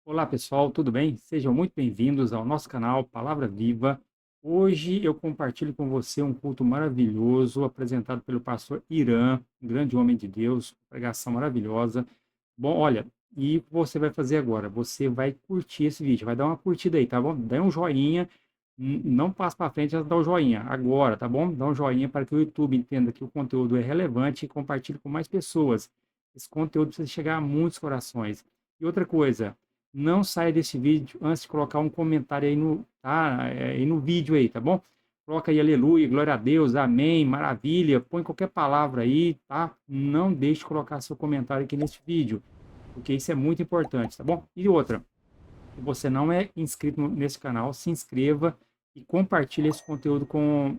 Olá pessoal, tudo bem? Sejam muito bem-vindos ao nosso canal Palavra Viva. Hoje eu compartilho com você um culto maravilhoso apresentado pelo pastor Irã, um grande homem de Deus, pregação maravilhosa. Bom, olha, e o que você vai fazer agora? Você vai curtir esse vídeo, vai dar uma curtida aí, tá bom? Dá um joinha, não passe para frente antes de dar o joinha, agora, tá bom? Dá um joinha para que o YouTube entenda que o conteúdo é relevante e compartilhe com mais pessoas. Esse conteúdo precisa chegar a muitos corações. E outra coisa, não saia desse vídeo antes de colocar um comentário aí no, tá? Aí no vídeo aí, tá bom? Coloca aí aleluia, glória a Deus, amém, maravilha, põe qualquer palavra aí, tá? Não deixe de colocar seu comentário aqui nesse vídeo, porque isso é muito importante, tá bom? E outra, se você não é inscrito nesse canal, se inscreva e compartilhe esse conteúdo com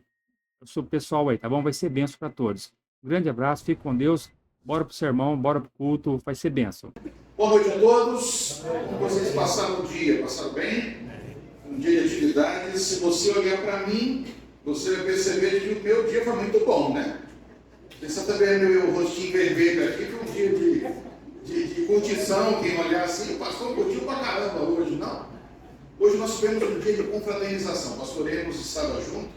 o seu pessoal aí, tá bom? Vai ser benção para todos. Um grande abraço, fique com Deus, bora pro sermão, bora pro culto, vai ser benção. Boa noite a todos. Como vocês passaram o dia? Passaram bem? Um dia de atividades. Se você olhar para mim, você vai perceber que o meu dia foi muito bom, né? Você está vendo meu rostinho vermelho aqui, foi um dia de curtição. Quem olhar assim, o pastor curtiu pra caramba hoje, não? Hoje nós tivemos um dia de confraternização. Nós Oremos estava junto.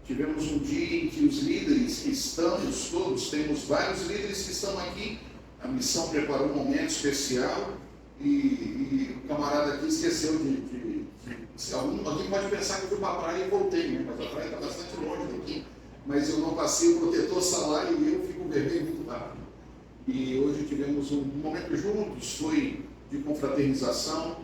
Tivemos um dia em que os líderes que estamos, todos, temos vários líderes que estão aqui. A missão preparou um momento especial e o camarada aqui esqueceu alguém pode pensar que eu fui para a praia e voltei, né? Mas a praia está bastante longe daqui. Mas eu não passei o protetor solar e eu fico vermelho muito rápido. E hoje tivemos um momento juntos, foi de confraternização.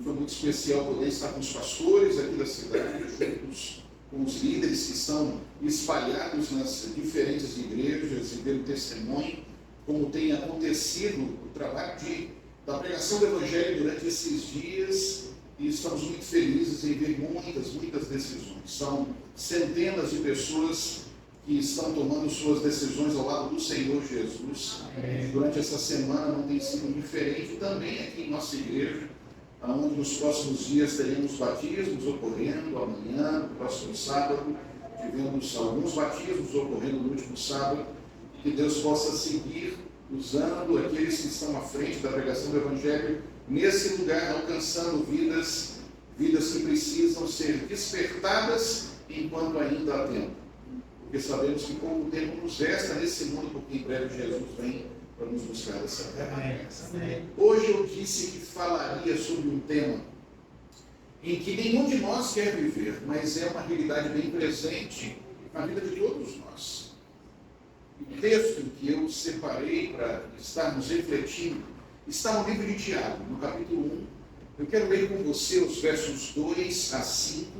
Foi muito especial poder estar com os pastores aqui da cidade, juntos com os líderes que estão espalhados nas diferentes igrejas e dando testemunho como tem acontecido o trabalho da pregação do Evangelho durante esses dias, e estamos muito felizes em ver muitas decisões. São centenas de pessoas que estão tomando suas decisões ao lado do Senhor Jesus. Durante essa semana não tem sido diferente também aqui em nossa igreja, onde nos próximos dias teremos batismos ocorrendo amanhã, no próximo sábado. Tivemos alguns batismos ocorrendo no último sábado. Que Deus possa seguir usando aqueles que estão à frente da pregação do Evangelho nesse lugar, alcançando vidas que precisam ser despertadas enquanto ainda há tempo. Porque sabemos que pouco tempo nos resta nesse mundo, porque em breve Jesus vem para nos buscar dessa terra. Hoje eu disse que falaria sobre um tema em que nenhum de nós quer viver, mas é uma realidade bem presente na vida de todos nós. O texto que eu separei para estarmos refletindo está no livro de Tiago, no capítulo 1. Eu quero ler com você os versos 2 a 5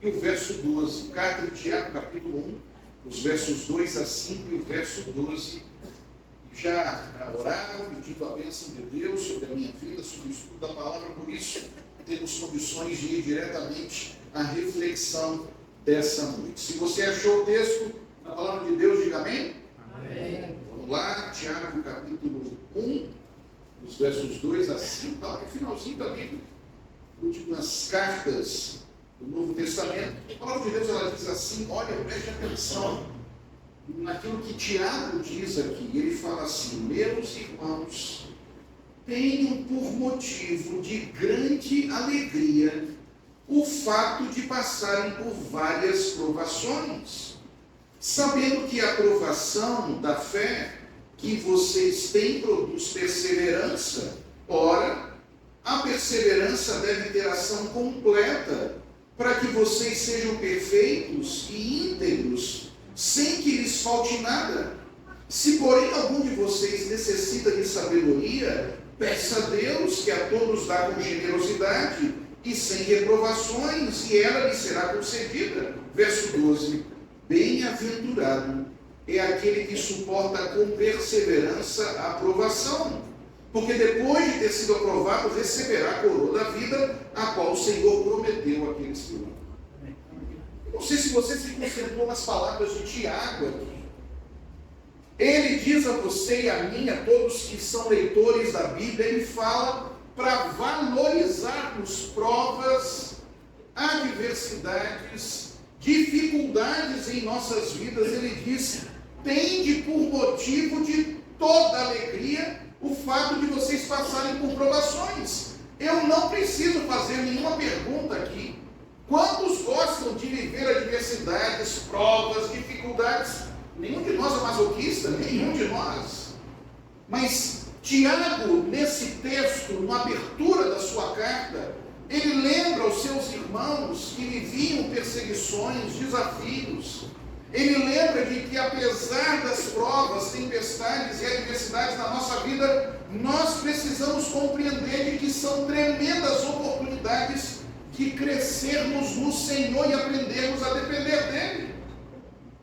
e o verso 12. Carta de Tiago, capítulo 1, os versos 2 a 5 e o verso 12. Já oraram, pedindo a bênção de Deus sobre a minha vida, sobre o estudo da palavra, por isso temos condições de ir diretamente à reflexão dessa noite. Se você achou o texto na palavra de Deus, diga amém. Amém. Vamos lá, Tiago capítulo 1, os versos 2 a 5, está lá no finalzinho da Bíblia, últimas cartas do Novo Testamento. A palavra de Deus ela diz assim, olha, preste atenção naquilo que Tiago diz aqui. Ele fala assim, meus irmãos, tenham por motivo de grande alegria o fato de passarem por várias provações, sabendo que a provação da fé que vocês têm produz perseverança. Ora, a perseverança deve ter ação completa, para que vocês sejam perfeitos e íntegros, sem que lhes falte nada. Se, porém, algum de vocês necessita de sabedoria, peça a Deus, que a todos dá com generosidade e sem reprovações, e ela lhe será concedida. Verso 12. Bem-aventurado é aquele que suporta com perseverança a aprovação, porque depois de ter sido aprovado, receberá a coroa da vida, a qual o Senhor prometeu àqueles que o amam. Não sei se você se concentrou nas palavras de Tiago aqui. Ele diz a você e a mim, a todos que são leitores da Bíblia, ele fala para valorizarmos provas, adversidades, dificuldades em nossas vidas. Ele diz, tende por motivo de toda alegria o fato de vocês passarem por provações. Eu não preciso fazer nenhuma pergunta aqui. Quantos gostam de viver adversidades, provas, dificuldades? Nenhum de nós é masoquista, nenhum de nós. Mas Tiago, nesse texto, na abertura da sua carta, ele lembra aos seus irmãos que viviam perseguições, desafios. Ele lembra de que, apesar das provas, tempestades e adversidades na nossa vida, nós precisamos compreender de que são tremendas oportunidades de crescermos no Senhor e aprendermos a depender dEle.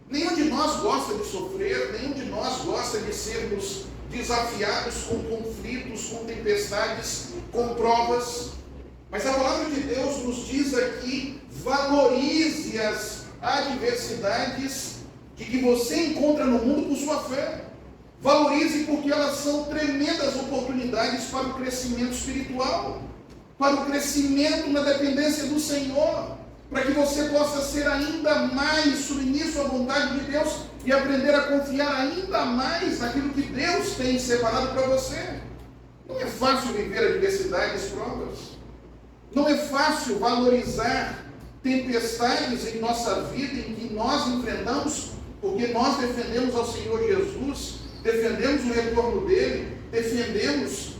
Nenhum de nós gosta de sofrer, nenhum de nós gosta de sermos desafiados com conflitos, com tempestades, com provas. Mas a palavra de Deus nos diz aqui: valorize as adversidades de que você encontra no mundo por sua fé. Valorize, porque elas são tremendas oportunidades para o crescimento espiritual, para o crescimento na dependência do Senhor, para que você possa ser ainda mais submisso à vontade de Deus e aprender a confiar ainda mais naquilo que Deus tem separado para você. Não é fácil viver adversidades, provas. Não é fácil valorizar tempestades em nossa vida, em que nós enfrentamos, porque nós defendemos ao Senhor Jesus, defendemos o retorno dele, defendemos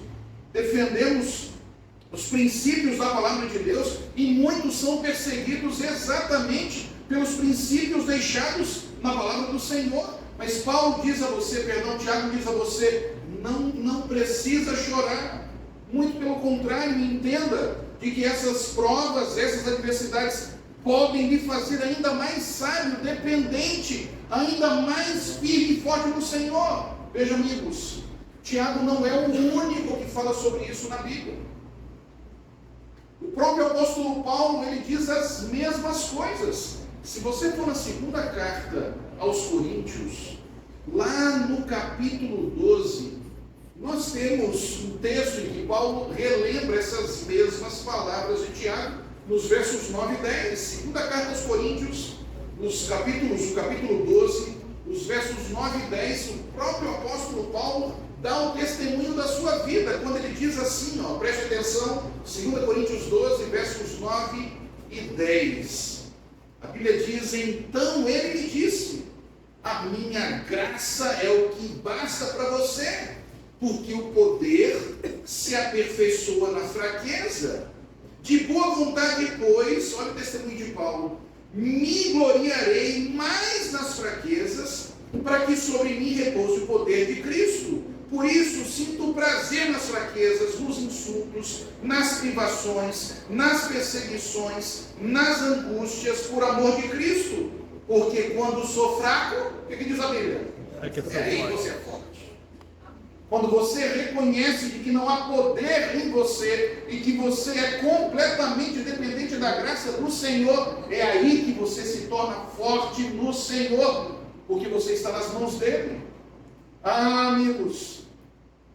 os princípios da palavra de Deus, e muitos são perseguidos exatamente pelos princípios deixados na palavra do Senhor. Mas Tiago diz a você, não precisa chorar. Muito pelo contrário, entenda de que essas provas, essas adversidades podem lhe fazer ainda mais sábio, dependente, ainda mais firme e forte no Senhor. Veja, amigos, Tiago não é o único que fala sobre isso na Bíblia. O próprio apóstolo Paulo, ele diz as mesmas coisas. Se você for na segunda carta aos Coríntios, lá no capítulo 12, nós temos um texto em que Paulo relembra essas mesmas palavras de Tiago, nos versos 9 e 10. Segunda carta aos Coríntios, o capítulo 12, os versos 9 e 10, o próprio apóstolo Paulo dá um testemunho da sua vida, quando ele diz assim, preste atenção, 2 Coríntios 12, versos 9 e 10. A Bíblia diz: então ele me disse, a minha graça é o que basta para você, porque o poder se aperfeiçoa na fraqueza. De boa vontade, pois, olha o testemunho de Paulo, me gloriarei mais nas fraquezas, para que sobre mim repouse o poder de Cristo. Por isso, sinto prazer nas fraquezas, nos insultos, nas privações, nas perseguições, nas angústias, por amor de Cristo. Porque quando sou fraco, o que diz a Bíblia? Aí você é forte. Quando você reconhece de que não há poder em você e que você é completamente dependente da graça do Senhor, é aí que você se torna forte no Senhor, porque você está nas mãos dele. Amigos,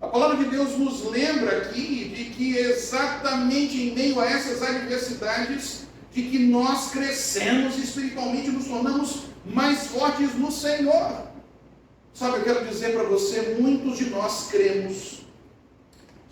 a palavra de Deus nos lembra aqui de que exatamente em meio a essas adversidades, de que nós crescemos espiritualmente, nos tornamos mais fortes no Senhor. Sabe, eu quero dizer para você, muitos de nós cremos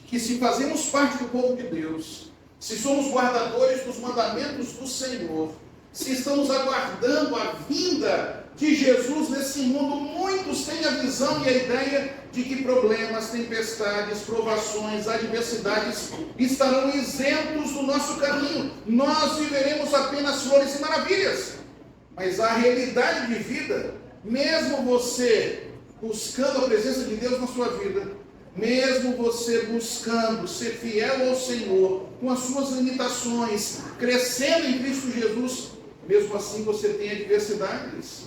que se fazemos parte do povo de Deus, se somos guardadores dos mandamentos do Senhor, se estamos aguardando a vinda de Jesus nesse mundo, muitos têm a visão e a ideia de que problemas, tempestades, provações, adversidades estarão isentos do nosso caminho. Nós viveremos apenas flores e maravilhas. Mas a realidade de vida, mesmo você buscando a presença de Deus na sua vida, mesmo você buscando ser fiel ao Senhor, com as suas limitações, crescendo em Cristo Jesus, mesmo assim você tem adversidades,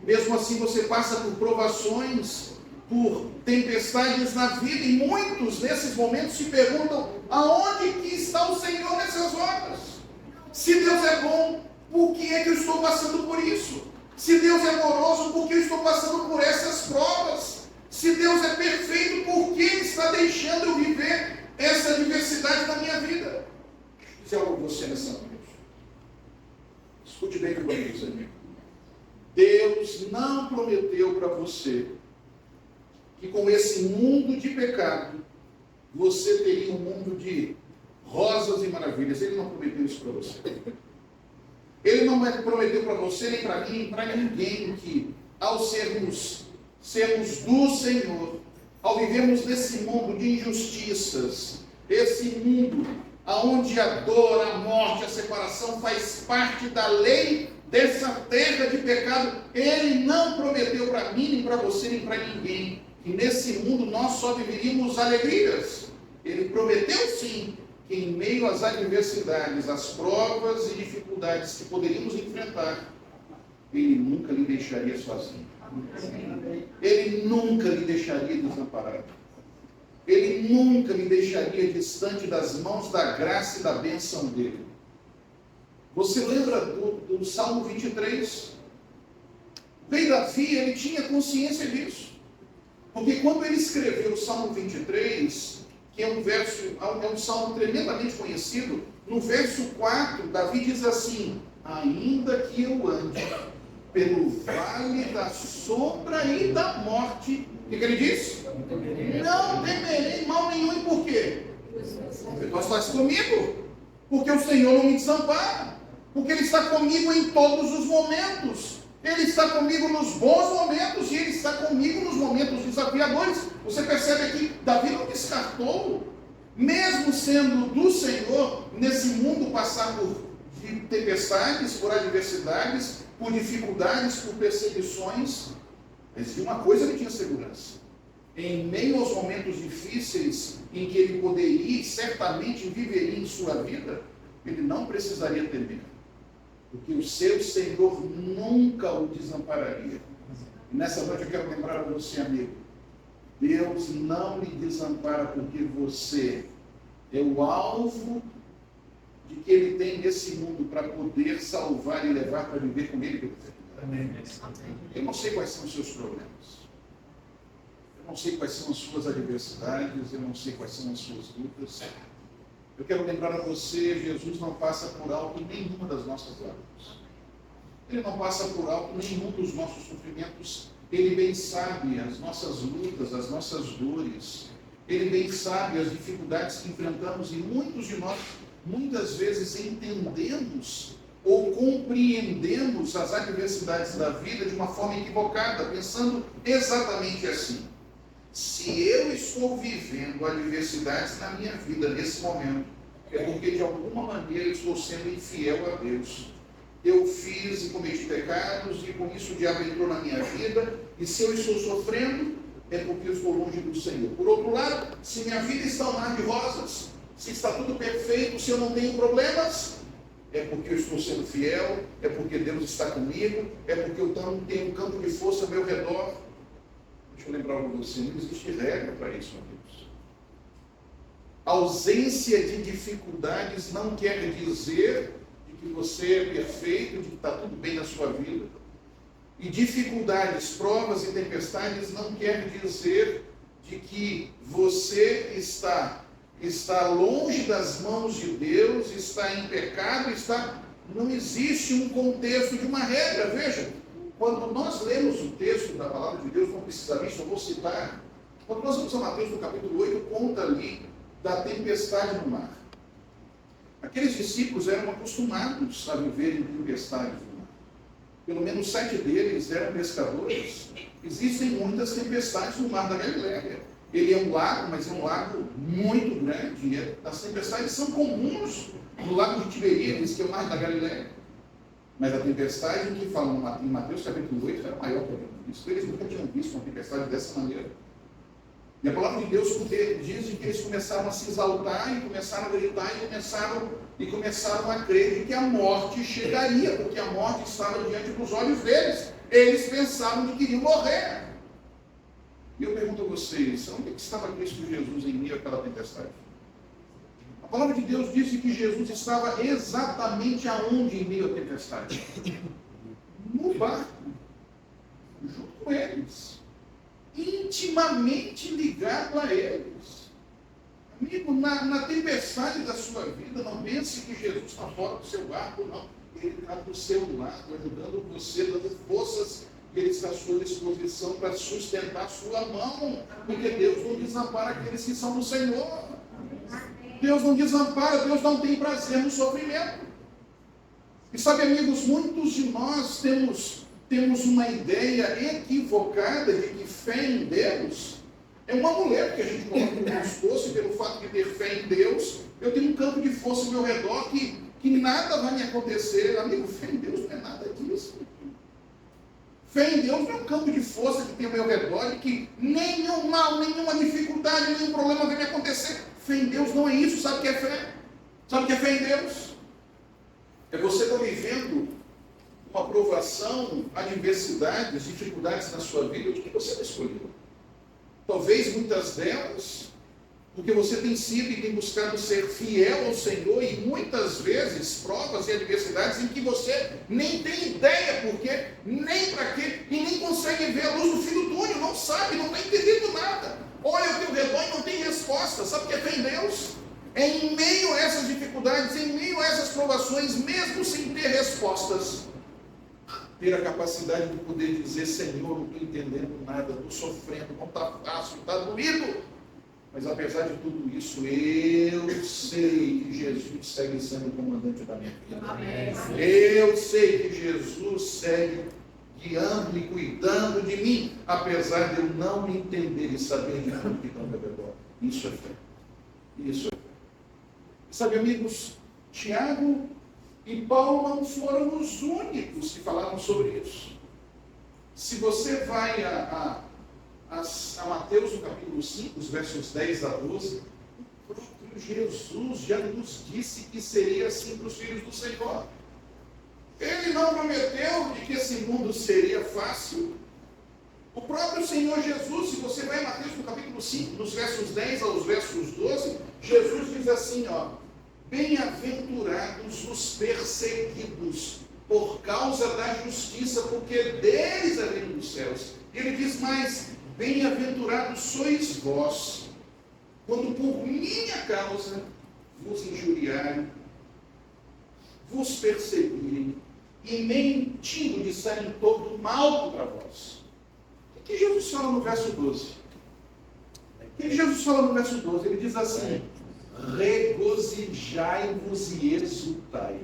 mesmo assim você passa por provações, por tempestades na vida, e muitos nesses momentos se perguntam: aonde que está o Senhor nessas horas? Se Deus é bom, por que é que eu estou passando por isso? Se Deus é amoroso, por que eu estou passando por essas provas? Se Deus é perfeito, por que Ele está deixando eu viver essa adversidade na minha vida? Dizer algo a você nessa noite. Escute bem o que eu vou dizer. Deus não prometeu para você que com esse mundo de pecado, você teria um mundo de rosas e maravilhas. Ele não prometeu isso para você. Ele não prometeu para você, nem para mim, para ninguém, que ao sermos do Senhor, ao vivermos nesse mundo de injustiças, esse mundo onde a dor, a morte, a separação faz parte da lei dessa terra de pecado, Ele não prometeu para mim, nem para você, nem para ninguém, que nesse mundo nós só viveríamos alegrias. Ele prometeu sim, que em meio às adversidades, às provas e dificuldades que poderíamos enfrentar, Ele nunca lhe deixaria sozinho. Ele nunca lhe deixaria desamparado. Ele nunca lhe deixaria distante das mãos da graça e da bênção dele. Você lembra do Salmo 23? O rei Davi, ele tinha consciência disso. Porque quando ele escreveu o Salmo 23, que é um salmo tremendamente conhecido, no verso 4, Davi diz assim: ainda que eu ande pelo vale da sombra e da morte, o que ele diz? Não temerei mal nenhum. E por quê? Porque tu estás comigo. Porque o Senhor não me desampara. Porque Ele está comigo em todos os momentos. Ele está comigo nos bons momentos e Ele está comigo nos momentos desafiadores. Você percebe aqui, Davi não descartou, mesmo sendo do Senhor, nesse mundo passar por tempestades, por adversidades, por dificuldades, por perseguições, mas de uma coisa ele tinha segurança. Em meio aos momentos difíceis em que ele poderia e certamente viveria em sua vida, ele não precisaria temer, porque o seu Senhor nunca o desampararia. E nessa noite eu quero lembrar a você, amigo, Deus não lhe desampara porque você é o alvo de que Ele tem nesse mundo para poder salvar e levar para viver com Ele. Eu não sei quais são os seus problemas. Eu não sei quais são as suas adversidades. Eu não sei quais são as suas lutas. Eu quero lembrar a você, Jesus não passa por alto nenhuma das nossas lágrimas. Ele não passa por alto nenhum dos nossos sofrimentos. Ele bem sabe as nossas lutas, as nossas dores. Ele bem sabe as dificuldades que enfrentamos e muitos de nós, muitas vezes, entendemos ou compreendemos as adversidades da vida de uma forma equivocada, pensando exatamente assim: se eu estou vivendo adversidades na minha vida nesse momento, é porque de alguma maneira eu estou sendo infiel a Deus. Eu fiz e cometi pecados e com isso o diabo entrou na minha vida, e se eu estou sofrendo, é porque eu estou longe do Senhor. Por outro lado, se minha vida está um mar de rosas, se está tudo perfeito, se eu não tenho problemas, é porque eu estou sendo fiel, é porque Deus está comigo, é porque eu tenho um campo de força ao meu redor. Deixa eu lembrar para você, não existe regra para isso, amigos. A ausência de dificuldades não quer dizer de que você é perfeito, de que está tudo bem na sua vida. E dificuldades, provas e tempestades não quer dizer de que você está longe das mãs de Deus, está em pecado, não existe um contexto de uma regra. Veja, quando nós lemos o texto da palavra de Deus, não precisamente, eu vou citar, quando nós vamos a Mateus no capítulo 8, conta ali da tempestade no mar. Aqueles discípulos eram acostumados a viver em tempestades no mar. Pelo menos 7 deles eram pescadores. Existem muitas tempestades no mar da Galileia. Ele é um lago, mas é um lago muito grande. As tempestades são comuns no lago de Tiberíades, que é o mar da Galileia. Mas a tempestade que fala em Mateus capítulo 8 era maior que isso. Eles nunca tinham visto uma tempestade dessa maneira. E a palavra de Deus diz que eles começaram a se exaltar e começaram a gritar e começaram a crer de que a morte chegaria, porque a morte estava diante dos olhos deles. Eles pensavam que queriam morrer. E eu pergunto a vocês, onde estava Cristo Jesus em meio àquela tempestade? A palavra de Deus diz que Jesus estava exatamente aonde em meio à tempestade? No barco, junto com eles, intimamente ligado a eles. Amigo, na tempestade da sua vida, não pense que Jesus está fora do seu barco, não. Ele está do seu lado, ajudando você, dando forças. Ele está à sua disposição para sustentar a sua mão, porque Deus não desampara aqueles que são do Senhor. Deus não desampara, Deus não tem prazer no sofrimento. E sabe, amigos, muitos de nós temos uma ideia equivocada de que fé em Deus é uma mulher que a gente coloca no pescoço, e pelo fato de ter fé em Deus, eu tenho um campo de força ao meu redor que nada vai me acontecer. Amigo, fé em Deus não é nada disso. Fé em Deus não é um campo de força que tem ao meu redor e que nenhum mal, nenhuma dificuldade, nenhum problema vai me acontecer. Fé em Deus não é isso. Sabe o que é fé? Sabe o que é fé em Deus? É você estar vivendo uma provação, adversidades, dificuldades na sua vida, o que você não escolheu. Talvez muitas delas, porque você tem sido e tem buscado ser fiel ao Senhor, e muitas vezes provas e adversidades em que você nem tem ideia por quê, nem para quê, e nem consegue ver a luz do fim do túnel, não sabe, não está entendendo nada. Olha ao teu redor e não tem resposta. Sabe o que é fé em Deus? É em meio a essas dificuldades, em meio a essas provações, mesmo sem ter respostas, ter a capacidade de poder dizer: Senhor, não estou entendendo nada, estou sofrendo, não está fácil, está doído, mas apesar de tudo isso, eu sei que Jesus segue sendo o comandante da minha vida. Amém. Eu sei que Jesus segue guiando e cuidando de mim, apesar de eu não entender e saber de tudo que está ao meu redor. Isso é fé. Isso é fé. Sabe, amigos, Tiago e Paulo não foram os únicos que falaram sobre isso. Se você vai a Mateus, no capítulo 5, os versos 10 a 12, o próprio Jesus já nos disse que seria assim para os filhos do Senhor. Ele não prometeu de que esse mundo seria fácil. O próprio Senhor Jesus, se você vai a Mateus, no capítulo 5, dos versos 10 aos versos 12, Jesus diz assim, bem-aventurados os perseguidos por causa da justiça, porque deles é o reino dos céus. Ele diz mais: bem-aventurados sois vós, quando por minha causa vos injuriarem, vos perseguirem, e mentindo disserem todo mal contra vós. O que Jesus fala no verso 12? O que Jesus fala no verso 12? Ele diz assim: regozijai-vos e exultai,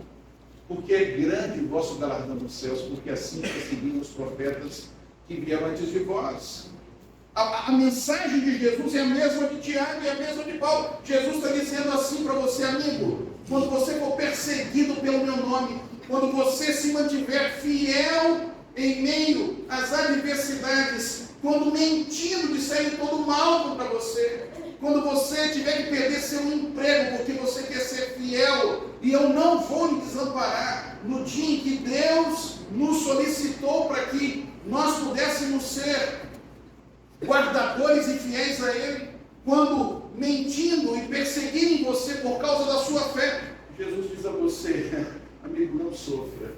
porque é grande o vosso galardão nos céus, porque assim perseguiram os profetas que vieram antes de vós. A mensagem de Jesus é a mesma de Tiago e a mesma de Paulo. Jesus está dizendo assim para você, amigo: quando você for perseguido pelo meu nome, quando você se mantiver fiel em meio às adversidades, quando mentindo disserem todo mal contra você, quando você tiver que perder seu emprego porque você quer ser fiel, e eu não vou lhe desamparar, no dia em que Deus nos solicitou para que nós pudéssemos ser guardadores e fiéis a Ele, quando mentindo e perseguirem você por causa da sua fé, Jesus diz a você: amigo, não sofra,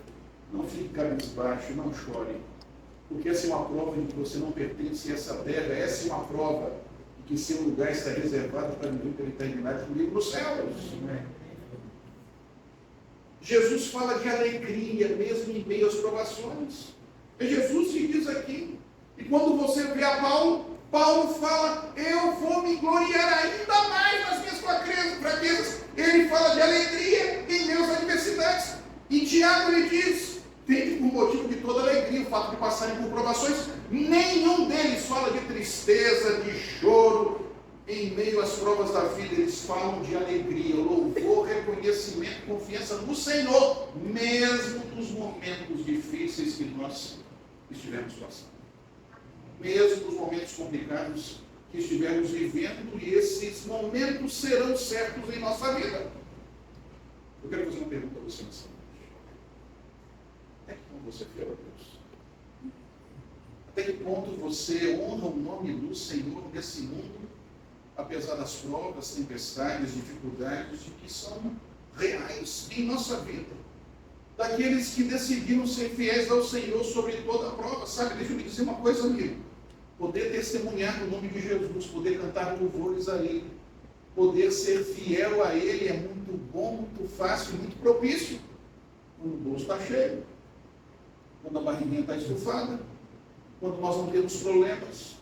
não fique cabisbaixo, não chore, porque essa é uma prova de que você não pertence a essa terra, essa é uma prova de que seu lugar está reservado para viver pela eternidade comigo nos céus. Jesus fala de alegria mesmo em meio às provações. É Jesus que diz aqui. E quando você vê a Paulo fala: eu vou me gloriar ainda mais nas minhas fraquezas. Ele fala de alegria em meio às adversidades. E Tiago lhe diz: tende por motivo de toda alegria o fato de passarem por provações. Nenhum deles fala de tristeza, de choro. Em meio às provas da vida, eles falam de alegria, louvor, reconhecimento, confiança no Senhor, mesmo nos momentos difíceis que nós estivemos passando. Mesmo nos momentos complicados que estivermos vivendo, e esses momentos serão certos em nossa vida. Eu quero fazer uma pergunta a você nessa noite. Até que ponto você é fiel a Deus? Até que ponto você honra o nome do Senhor nesse mundo, apesar das provas, tempestades, dificuldades que são reais em nossa vida? Daqueles que decidiram ser fiéis ao Senhor sobre toda a prova. Sabe, deixa eu me dizer uma coisa, amigo. Poder testemunhar o nome de Jesus, poder cantar louvores a Ele, poder ser fiel a Ele é muito bom, muito fácil, muito propício. Quando o bolso está cheio, quando a barriguinha está estufada, quando nós não temos problemas,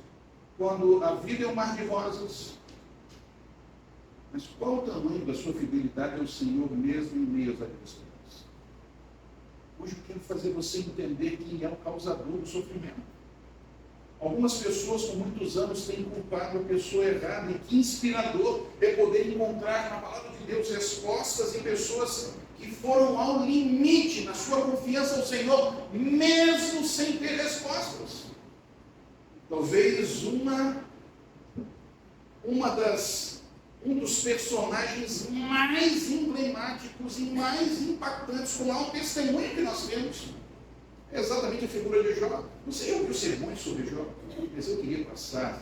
quando a vida é um mar de rosas. Mas qual o tamanho da sua fidelidade ao Senhor mesmo em meio às adversidades? Hoje eu quero fazer você entender quem é o causador do sofrimento. Algumas pessoas com muitos anos têm culpado a pessoa errada, e que inspirador é poder encontrar na palavra de Deus respostas em pessoas que foram ao limite na sua confiança ao Senhor, mesmo sem ter respostas. Talvez um dos personagens mais emblemáticos e mais impactantes com o testemunho que nós temos é exatamente a figura de Jó. Você já ouviu sermões sobre Jó? Mas eu queria passar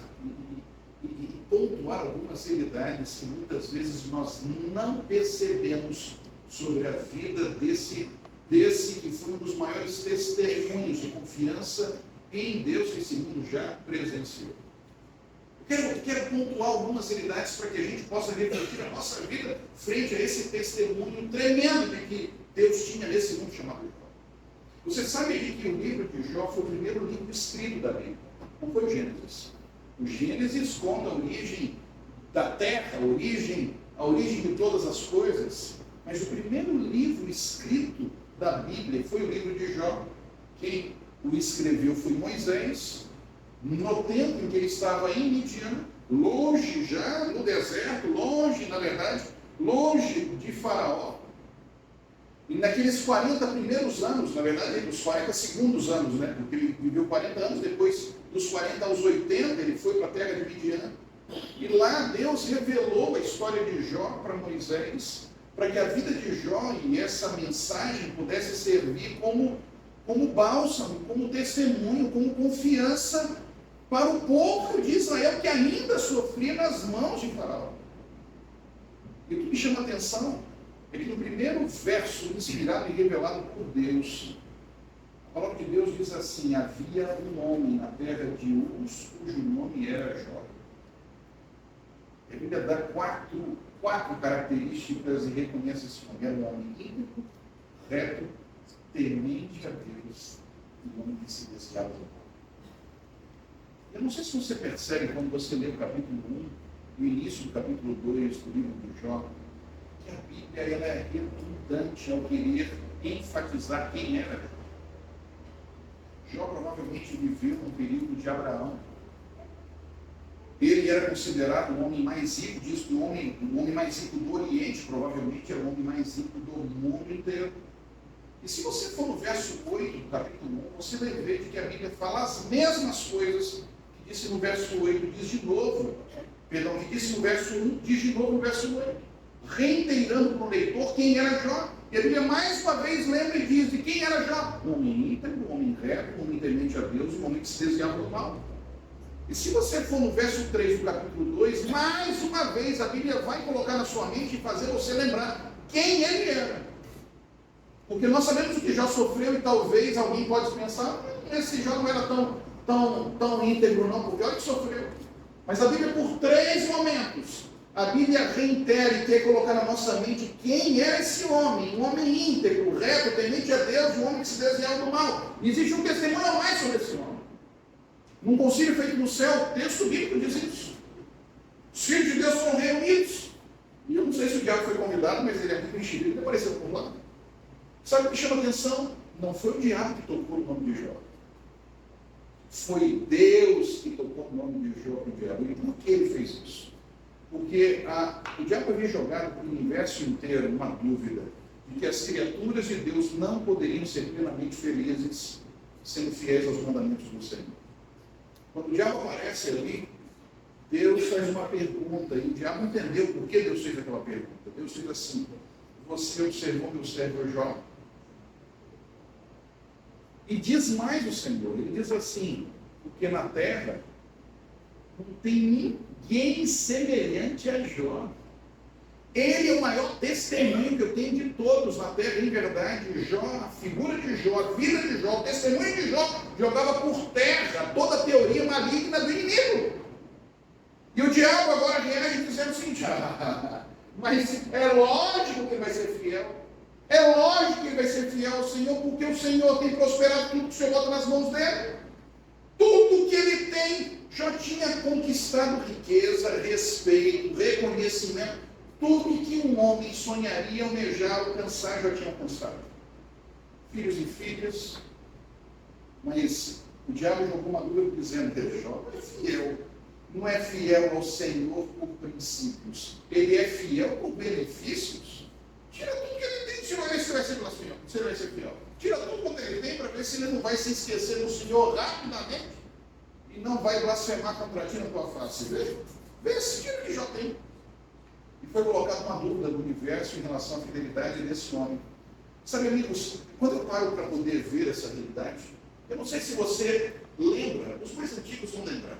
e pontuar algumas realidades que muitas vezes nós não percebemos sobre a vida desse que foi um dos maiores testemunhos de confiança em Deus que esse mundo já presenciou. Quero pontuar algumas realidades para que a gente possa refletir a nossa vida frente a esse testemunho tremendo de que Deus tinha nesse mundo chamado Jó. Você sabe que o livro de Jó foi o primeiro livro escrito da Bíblia. Não foi o Gênesis. O Gênesis conta a origem da terra, a origem de todas as coisas. Mas o primeiro livro escrito da Bíblia foi o livro de Jó. Quem o escreveu foi Moisés, no tempo em que ele estava em Midian, longe já, no deserto, longe, na verdade, longe de Faraó. E naqueles 40 primeiros anos, na verdade, os 40 segundos anos, né? Porque ele viveu 40 anos, depois dos 40 aos 80, ele foi para a terra de Midian. E lá Deus revelou a história de Jó para Moisés, para que a vida de Jó e essa mensagem pudesse servir como bálsamo, como testemunho, como confiança para o povo de Israel que ainda sofria nas mãos de Faraó. E o que me chama a atenção é que no primeiro verso, inspirado e revelado por Deus, a palavra de Deus diz assim: havia um homem na terra de Uz, cujo nome era Jó. A Bíblia dá quatro características e reconhece esse nome. Era um homem íntegro, reto, temente a Deus, e um homem que se desviava do mal. Eu não sei se você percebe quando você lê o capítulo 1 e o início do capítulo 2 do livro de Jó, que a Bíblia ela é redundante ao querer enfatizar quem era Jó. Jó provavelmente viveu no período de Abraão. Ele era considerado o homem mais rico, diz que o homem mais rico do Oriente, provavelmente era o homem mais rico do mundo inteiro. E se você for no verso 8 do capítulo 1, você vai ver que a Bíblia fala as mesmas coisas que disse no verso 8, diz de novo. Perdão, que disse no verso 1, diz de novo no verso 8. Reiterando para o leitor quem era Jó. E a Bíblia mais uma vez lembra e diz de quem era Jó. Um homem íntegro, um homem reto, um homem temente a Deus, um homem que se desviava do mal. E se você for no verso 3 do capítulo 2, mais uma vez a Bíblia vai colocar na sua mente e fazer você lembrar quem ele era. Porque nós sabemos o que Jó sofreu e talvez alguém pode pensar, esse Jó não era tão íntegro não, porque olha o que sofreu. Mas a Bíblia, por 3 momentos, a Bíblia reitera e quer colocar na nossa mente quem é esse homem, um homem íntegro, reto, temente a Deus, um homem que se desviava do mal. E existe um testemunho a mais sobre esse homem. Num concílio feito no céu, o texto bíblico diz isso. Os filhos de Deus foram reunidos. E eu não sei se o diabo foi convidado, mas ele é muito enxerido, ele apareceu por lá. Sabe o que chama atenção? Não foi o diabo que tocou o nome de Jó. Foi Deus que tocou o nome de Jó para o diabo. E por que ele fez isso? Porque o diabo havia jogado para o universo inteiro uma dúvida de que as criaturas de Deus não poderiam ser plenamente felizes sendo fiéis aos mandamentos do Senhor. Quando o diabo aparece ali, Deus faz uma pergunta, e o diabo entendeu por que Deus fez aquela pergunta. Deus fez assim: você observou meu servo Jó? E diz mais o Senhor, ele diz assim: porque na terra não tem ninguém semelhante a Jó. Ele é o maior testemunho que eu tenho de todos na terra, em verdade. Jó, a figura de Jó, a vida de Jó, o testemunho de Jó, jogava por terra toda a teoria maligna do inimigo. E o diabo agora reage dizendo o seguinte: mas é lógico que ele vai ser fiel. É lógico que ele vai ser fiel ao Senhor, porque o Senhor tem prosperado tudo que o Senhor bota nas mãos dele. Tudo que ele tem, Jó tinha conquistado riqueza, respeito, reconhecimento. Tudo que um homem sonharia, almejar, alcançar, já tinha alcançado. Filhos e filhas, mas o diabo jogou uma dúvida dizendo que Jó não é fiel. Não é fiel ao Senhor por princípios. Ele é fiel por benefícios. Tira tudo que ele tem, tira ele se vai ser fiel. Se ele vai ser fiel. Tira tudo quanto ele tem para ver se ele não vai se esquecer do Senhor rapidamente e não vai blasfemar contra ti na tua face. Vê esse tiro que Jó tem. E foi colocada uma dúvida do universo em relação à fidelidade desse homem. Sabe, amigos, quando eu paro para poder ver essa realidade, eu não sei se você lembra, os mais antigos vão lembrar.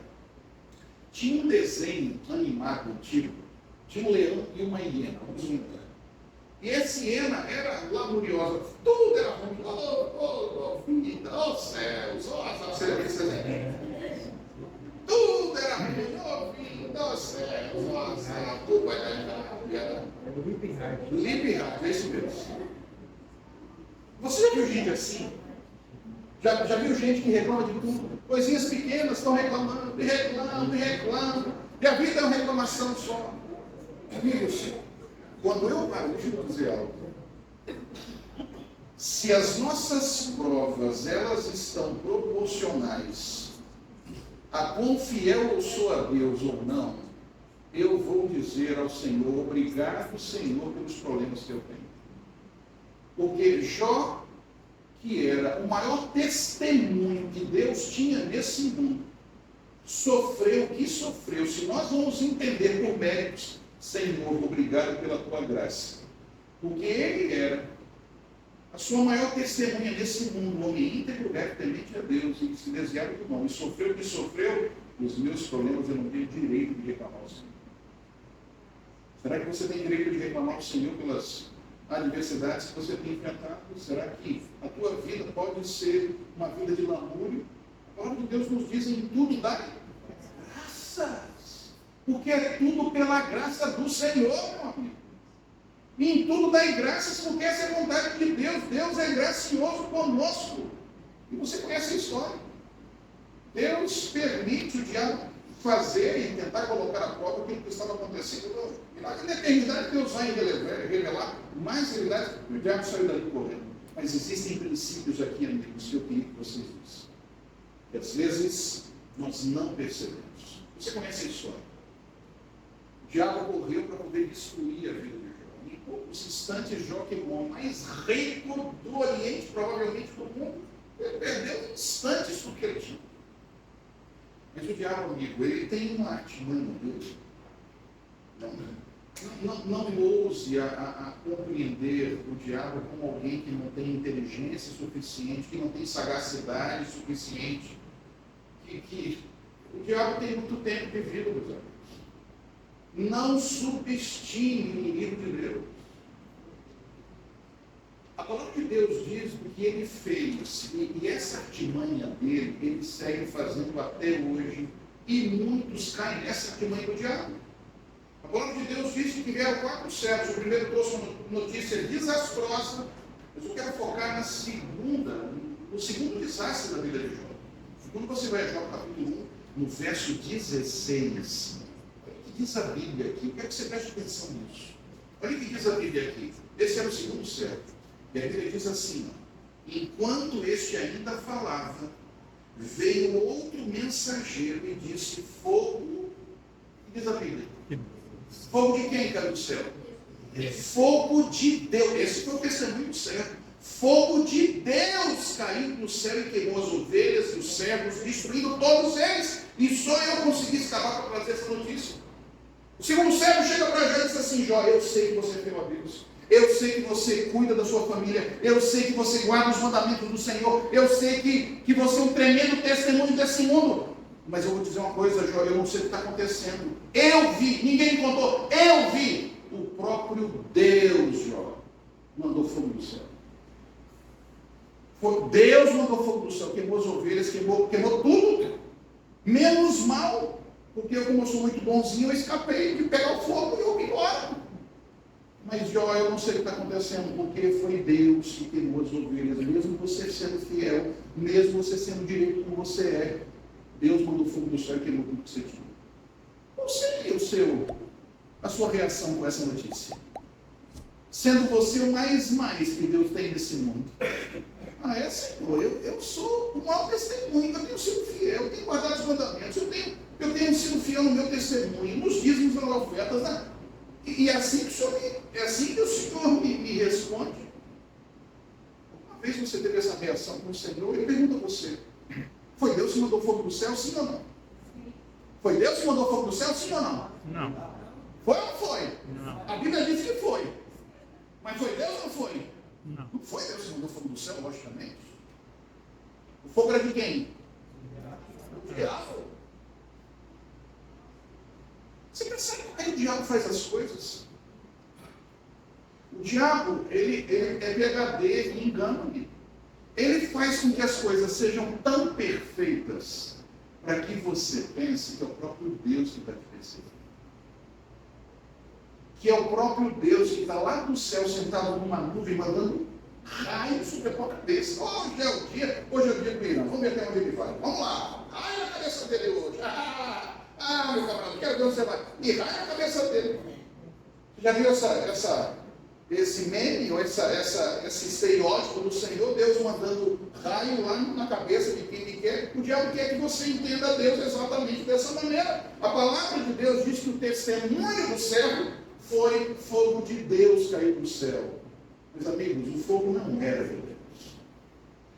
Tinha um desenho animado antigo, tinha um leão e uma hiena, vamos lembrar. E essa hiena era laboriosa, tudo era ruim, vida, céus, você lembra desse desenho? Tudo era ruim, vida, céus, tudo vai dar. Lip Hard, é isso mesmo. Você já viu gente assim? Já viu gente que reclama de tudo? Coisinhas pequenas estão reclamando, e reclamando, e reclamando. E a vida é uma reclamação só. Amigos, quando eu paro de dizer algo, se as nossas provas, elas estão proporcionais a quão fiel eu sou a Deus ou não, eu vou dizer ao Senhor, obrigado, Senhor, pelos problemas que eu tenho. Porque Jó, que era o maior testemunho que Deus tinha nesse mundo, sofreu o que sofreu. Se nós vamos entender por méritos, Senhor, obrigado pela tua graça. Porque ele era a sua maior testemunha nesse mundo, um homem íntegro, reto, temente a Deus, e que se desviava do mal. E sofreu o que sofreu, os meus problemas eu não tenho direito de reclamar ao Senhor. Será que você tem direito de reclamar ao Senhor pelas adversidades que você tem enfrentado? Será que a tua vida pode ser uma vida de lamúrio? A palavra de Deus nos diz: em tudo dá graças, porque é tudo pela graça do Senhor, meu amigo. E em tudo dá graças, porque essa é a vontade de Deus. Deus é gracioso conosco. E você conhece a história. Deus permite o diabo fazer e tentar colocar à prova aquilo que estava acontecendo. E na eternidade Deus vai revelar mais realidades, e o diabo saiu dali correndo. Mas existem princípios aqui, amigos, que eu queria que vocês vissem. Que às vezes nós não percebemos. Você conhece a história. O diabo correu para poder destruir a vida de Jó. Em poucos instantes, Jó, que é o homem mais rico do Oriente, provavelmente do mundo, ele perdeu instantes do que ele tinha. Mas o diabo, amigo, ele tem uma artimanha dele. Não ouse a compreender o diabo como alguém que não tem inteligência suficiente, que não tem sagacidade suficiente, que o diabo tem muito tempo de vida, meus amigos. Não subestime o inimigo de Deus. A palavra de Deus diz o que ele fez, e essa artimanha dele, ele segue fazendo até hoje, e muitos caem nessa artimanha do diabo. A palavra de Deus diz que vieram 4 servos. O primeiro trouxe uma notícia desastrosa, mas eu quero focar no segundo desastre da vida de Jó. Quando você vai a Jó capítulo 1, no verso 16, olha o que diz a Bíblia aqui. Eu quero que você preste atenção nisso. Olha o que diz a Bíblia aqui. Esse era o segundo servo. E a Bíblia diz assim: enquanto este ainda falava, veio outro mensageiro e disse: fogo. E diz a Bíblia: fogo de quem caiu do céu? Fogo de Deus. Esse foi o testemunho do servo. Fogo de Deus caiu do céu e queimou as ovelhas e os servos, destruindo todos eles. E só eu consegui escapar para trazer essa notícia. O segundo servo chega para Jó e diz assim: Jó, eu sei que você é fiel a Deus. Eu sei que você cuida da sua família. Eu sei que você guarda os mandamentos do Senhor. Eu sei que você é um tremendo testemunho desse mundo. Mas eu vou dizer uma coisa, Jó, eu não sei o que está acontecendo. Eu vi, ninguém me contou, eu vi. O próprio Deus, Jó, mandou fogo do céu. Deus mandou fogo do céu, queimou as ovelhas, queimou tudo. Menos mal, porque eu, como eu sou muito bonzinho, eu escapei de pegar o fogo e eu vim embora. Mas, Jó, eu não sei o que está acontecendo, porque foi Deus que queimou as ovelhas. Mesmo você sendo fiel, mesmo você sendo direito como você é, Deus mandou fogo do céu e queimou tudo que você tinha. Qual seria a sua reação com essa notícia? Sendo você o mais que Deus tem nesse mundo. Ah, é, Senhor, eu sou um mau testemunho, eu tenho sido fiel, eu tenho guardado os mandamentos, eu tenho sido fiel no meu testemunho, nos dízimos, nas ofertas, né? E é assim que o Senhor me responde. Uma vez você teve essa reação com o Senhor, eu pergunto a você, foi Deus que mandou fogo do céu, sim ou não? Foi Deus que mandou fogo do céu, sim ou não? Não. Foi ou não foi? Não. A Bíblia diz que foi. Mas foi Deus ou não foi? Não. Não foi Deus que mandou fogo do céu, logicamente. O fogo era de quem? Do diabo. Você percebe como é que o diabo faz as coisas? O diabo, ele é PhD, ele engana-me. Ele faz com que as coisas sejam tão perfeitas para que você pense que é o próprio Deus que está te perseguindo. Que é o próprio Deus que está lá do céu sentado numa nuvem, mandando raios sobre a tua cabeça. Hoje é o dia do Irã. Vamos ver até onde ele vai. Vamos lá. Raio na cabeça dele hoje. Meu camarada, quero ver onde você vai. E raio na cabeça dele. Você já viu esse meme, ou esse estereótipo do Senhor, Deus mandando raio lá na cabeça de quem ele quer? O diabo quer que você entenda Deus exatamente dessa maneira. A palavra de Deus diz que o testemunho do servo foi fogo de Deus cair do céu. Meus amigos, o fogo não era de Deus.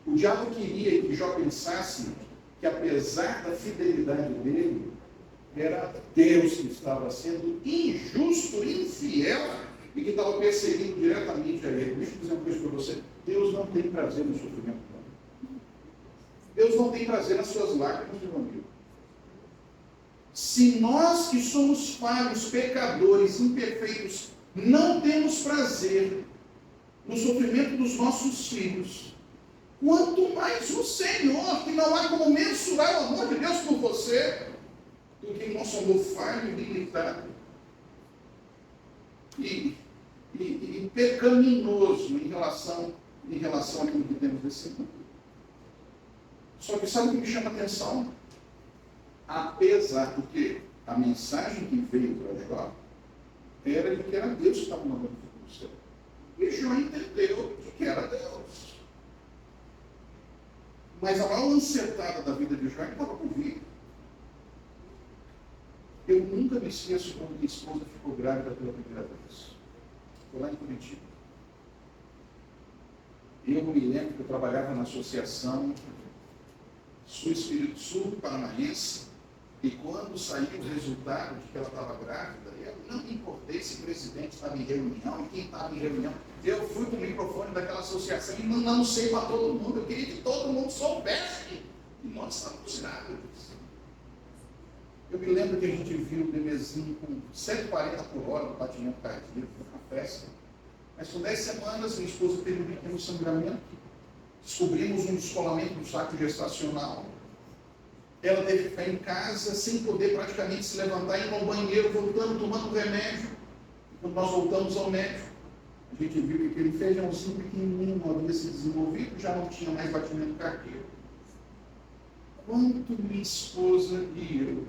O diabo queria que Jó pensasse que, apesar da fidelidade dele, era Deus que estava sendo injusto, infiel, e que estava perseguindo diretamente a ele. Deixa eu dizer uma coisa para você. Deus não tem prazer no sofrimento humano. Deus não tem prazer nas suas lágrimas, meu amigo. Se nós que somos falhos, pecadores, imperfeitos, não temos prazer no sofrimento dos nossos filhos, quanto mais o Senhor, que não há como mensurar o amor de Deus por você, do que nosso amor falho e limitado e pecaminoso em relação àquilo que temos desse mundo. Só que sabe o que me chama a atenção? Apesar do que a mensagem que veio para Jó era de que era Deus que estava mandando fogo do céu. E Jó entendeu de que era Deus. Mas a maior ancetada da vida de Jó estava por vir. Eu nunca me esqueço quando minha esposa ficou grávida pela primeira vez. Foi lá em Curitiba. Eu me lembro que eu trabalhava na associação Sul Espírito Sul, Paranaense, e quando saiu o resultado de que ela estava grávida, eu não me importei se o presidente estava em reunião e quem estava em reunião. Eu fui com o microfone daquela associação e não sei para todo mundo. Eu queria que todo mundo soubesse que nós estávamos grávidos. Eu me lembro que a gente viu o bebezinho com 140 por hora no batimento cardíaco, na festa. Mas com 10 semanas, minha esposa teve um pequeno sangramento. Descobrimos um descolamento do saco gestacional. Ela teve que ficar em casa, sem poder praticamente se levantar, ir ao banheiro, voltando, tomando remédio. Quando nós voltamos ao médico, a gente viu que aquele feijãozinho pequenininho havia se desenvolvido, já não tinha mais batimento cardíaco. Quanto minha esposa e eu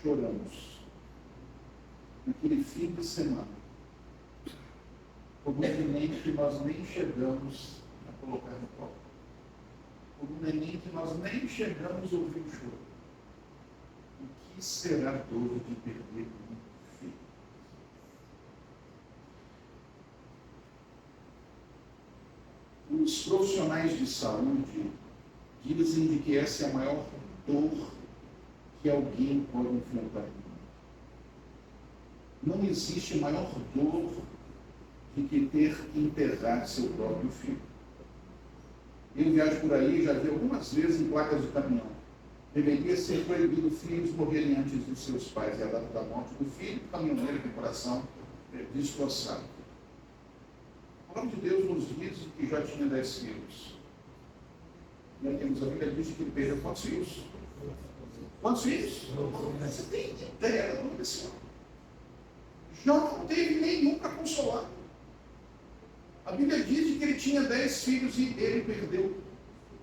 choramos naquele fim de semana, por um neném que nós nem chegamos a colocar no colo, por um neném que nós nem chegamos a ouvir o choro. O que será a dor de perder um filho? Os profissionais de saúde dizem de que essa é a maior dor que alguém pode enfrentar. Não existe maior dor do que ter que enterrar seu próprio filho. Eu viajo por aí, já vi algumas vezes em placas de caminhão. Deveria ser proibido filhos morrerem antes dos seus pais. É a data da morte do filho, do caminhoneiro com o coração destroçado. A palavra de Deus nos diz que já tinha 10 filhos. E aí temos a Bíblia diz que ele perdeu quantos filhos? Quantos filhos? Você tem ideia do que Senhor? Já não teve nenhum para consolar. A Bíblia diz que ele tinha 10 filhos e ele perdeu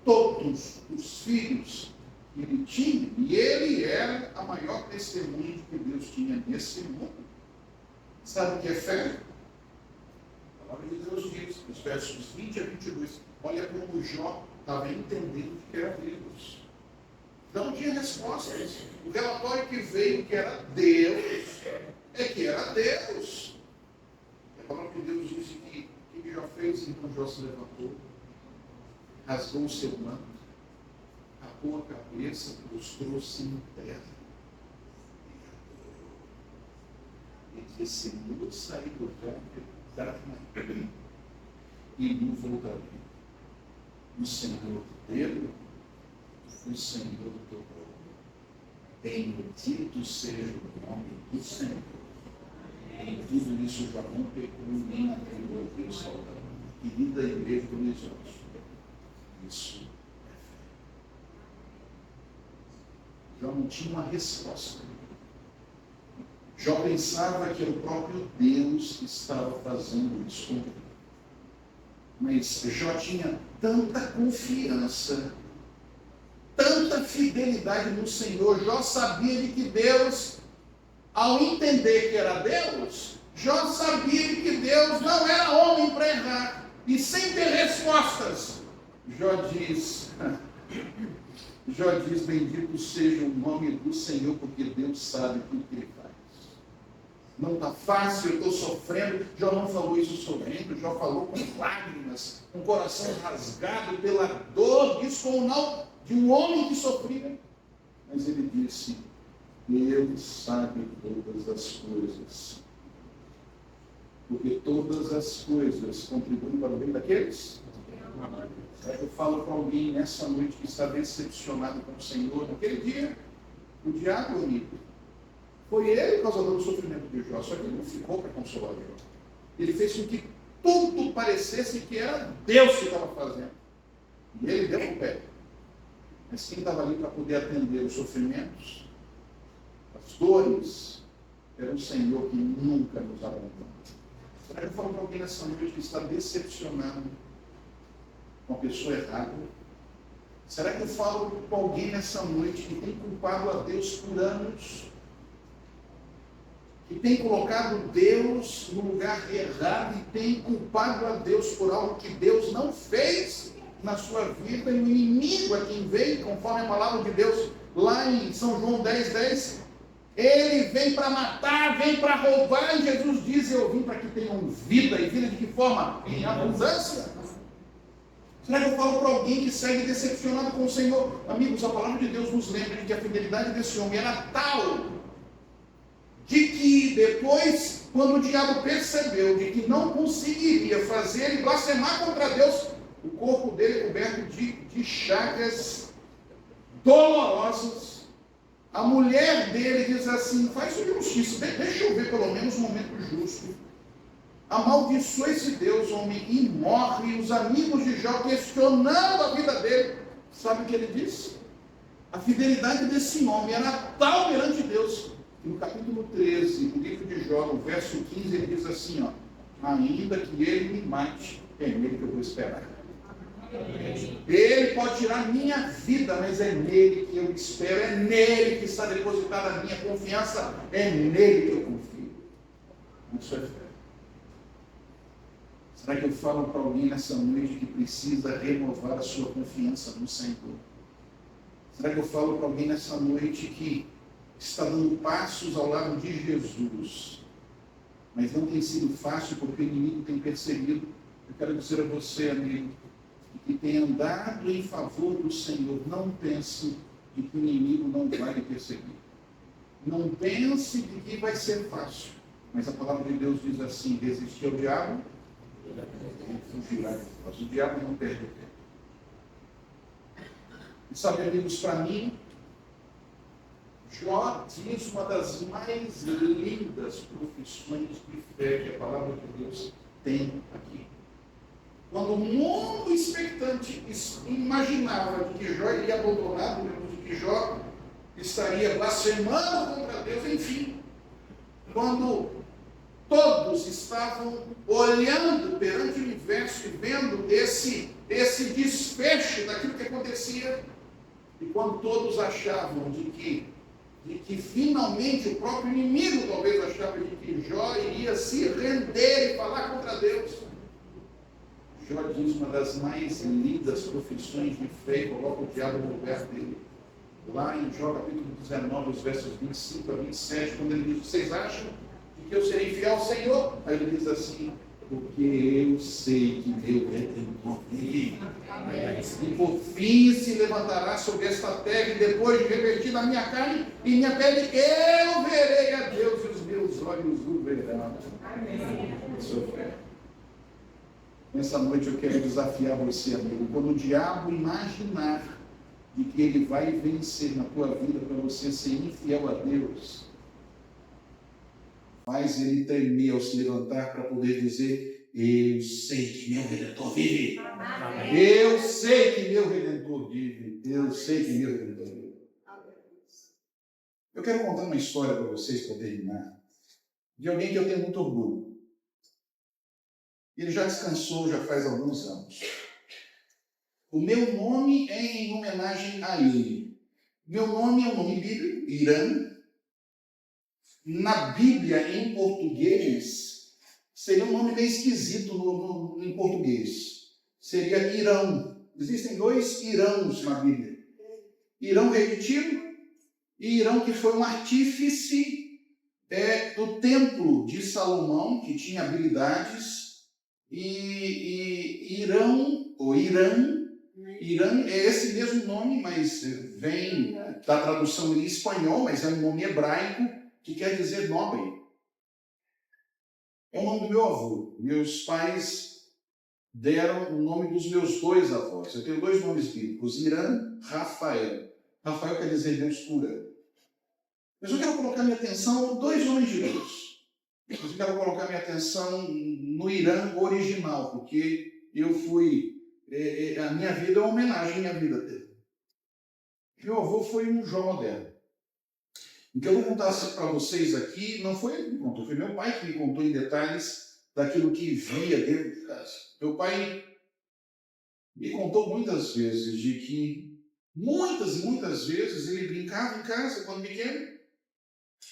todos os filhos que ele tinha. E ele era a maior testemunha de que Deus tinha nesse mundo. Sabe o que é fé? A palavra de Deus diz, nos versos 20 a 22, olha como Jó estava entendendo que era Deus. Não tinha respostas. O relatório que veio que era Deus, é que era Deus. A palavra de Deus disse que o que Jó fez? Então Jó se levantou, rasgou o seu manto, rapou a cabeça, prostrou-se em terra. Ele disse: Senhor, saí do ventre e não voltarei. O Senhor dele, o Senhor dobrou. Bendito seja o nome do Senhor. Em tudo isso já não pecou nem abriu o saudade. Querida igreja do Horizonte, isso é fé. Jó não tinha uma resposta. Jó pensava que era o próprio Deus que estava fazendo isso com ele. Mas Jó tinha tanta confiança, tanta fidelidade no Senhor. Jó sabia de que Deus, ao entender que era Deus, Jó sabia de que Deus não era homem para errar. E sem ter respostas, Jó diz, bendito seja o nome do Senhor, porque Deus sabe tudo que ele faz. Não está fácil, eu estou sofrendo. Jó não falou isso sorrindo, Jó falou com lágrimas, com o coração rasgado pela dor, diz com o não de um homem que sofria. Mas ele disse: Deus sabe todas as coisas, porque todas as coisas contribuem para o bem daqueles. Eu falo para alguém nessa noite que está decepcionado com o Senhor. Naquele dia, o diabo, amigo, foi ele o causador do sofrimento de Jó, só que ele não ficou para consolar Jó. Ele fez com que tudo parecesse que era Deus que estava fazendo. E ele deu o pé. Mas quem estava ali para poder atender os sofrimentos, as dores, era o Senhor que nunca nos abandonou. Será que eu falo para alguém nessa noite que está decepcionado com a pessoa errada? Será que eu falo para alguém nessa noite que tem culpado a Deus por anos, que tem colocado Deus no lugar errado e tem culpado a Deus por algo que Deus não fez na sua vida, e o inimigo é quem vem, conforme a palavra de Deus lá em São João 10:10, ele vem para matar, vem para roubar, e Jesus diz: eu vim para que tenham vida, e vida de que forma? Em abundância. Será que eu falo para alguém que segue decepcionado com o Senhor? Amigos, a palavra de Deus nos lembra de que a fidelidade desse homem era tal, de que depois, quando o diabo percebeu de que não conseguiria fazer ele blasfemar contra Deus, o corpo dele é coberto de chagas dolorosas. A mulher dele diz assim: faz justiça, deixa eu ver pelo menos um momento justo. Amaldiçoa esse Deus, homem, e morre. E os amigos de Jó, questionando a vida dele, sabe o que ele disse? A fidelidade desse homem era tal perante Deus. No capítulo 13 do livro de Jó, no verso 15, ele diz assim: ainda que ele me mate, é nele que eu vou esperar. Ele pode tirar minha vida, mas é nele que eu espero, é nele que está depositada a minha confiança, é nele que eu confio. Isso é fé. Será que eu falo para alguém nessa noite que precisa renovar a sua confiança no Senhor? Será que eu falo para alguém nessa noite que está dando passos ao lado de Jesus, mas não tem sido fácil porque o inimigo tem perseguido? Eu quero dizer a você, amigo, que tem andado em favor do Senhor, não pense de que o inimigo não vai lhe perseguir. Não pense de que vai ser fácil. Mas a palavra de Deus diz assim: resistir ao diabo, ele fugirá de nós. O diabo não perde o tempo. E sabe, amigos, para mim, Jó diz uma das mais lindas profissões de fé que a palavra de Deus tem aqui. Quando o mundo expectante imaginava de que Jó iria abandonar, de que Jó estaria blasfemando contra Deus, enfim, quando todos estavam olhando perante o universo e vendo esse desfecho daquilo que acontecia, e quando todos achavam de que de que finalmente o próprio inimigo talvez achava de que Jó iria se render e falar contra Deus. Jó diz uma das mais lindas profissões de fé e coloca o diabo no lugar dele. Lá em Jó capítulo 19, os versos 25 a 27, quando ele diz: vocês acham que eu serei fiel ao Senhor? Aí ele diz assim: porque eu sei que meu Redentor vive. E por fim se levantará sobre esta terra, e depois de revertida a minha carne e minha pele, eu verei a Deus, e os meus olhos o verão. Sou fé. Nessa noite eu quero desafiar você, amigo. Quando o diabo imaginar de que ele vai vencer na tua vida para você ser infiel a Deus, faz ele tremer ao se levantar para poder dizer: eu sei que meu Redentor vive. Eu sei que meu Redentor vive. Eu sei que meu Redentor vive. Eu quero contar uma história para vocês, para terminar, de alguém que eu tenho muito orgulho. Ele já descansou, já faz alguns anos. O meu nome é em homenagem a ele. Meu nome é um nome bíblico, Irã. Na Bíblia, em português, seria um nome meio esquisito em português. Seria Irão. Existem dois Irãos na Bíblia. Irão rei de Tiro e Irão que foi um artífice do templo de Salomão, que tinha habilidades. E Irão, ou Irã é esse mesmo nome, mas vem da tradução em espanhol, mas é um nome hebraico que quer dizer nobre. É o nome do meu avô. Meus pais deram o nome dos meus dois avós. Eu tenho dois nomes bíblicos, Irã, Rafael. Rafael quer dizer Deus cura. Mas eu quero colocar minha atenção em dois nomes de Deus. Eu quero colocar minha atenção no Irã original, porque eu fui... a minha vida é uma homenagem à vida dele. Meu avô foi um Jó moderno. O que eu vou contar para vocês aqui não foi ele que me contou, foi meu pai que me contou em detalhes daquilo que via dentro de casa. Meu pai me contou muitas vezes de que muitas e muitas vezes ele brincava em casa quando pequeno.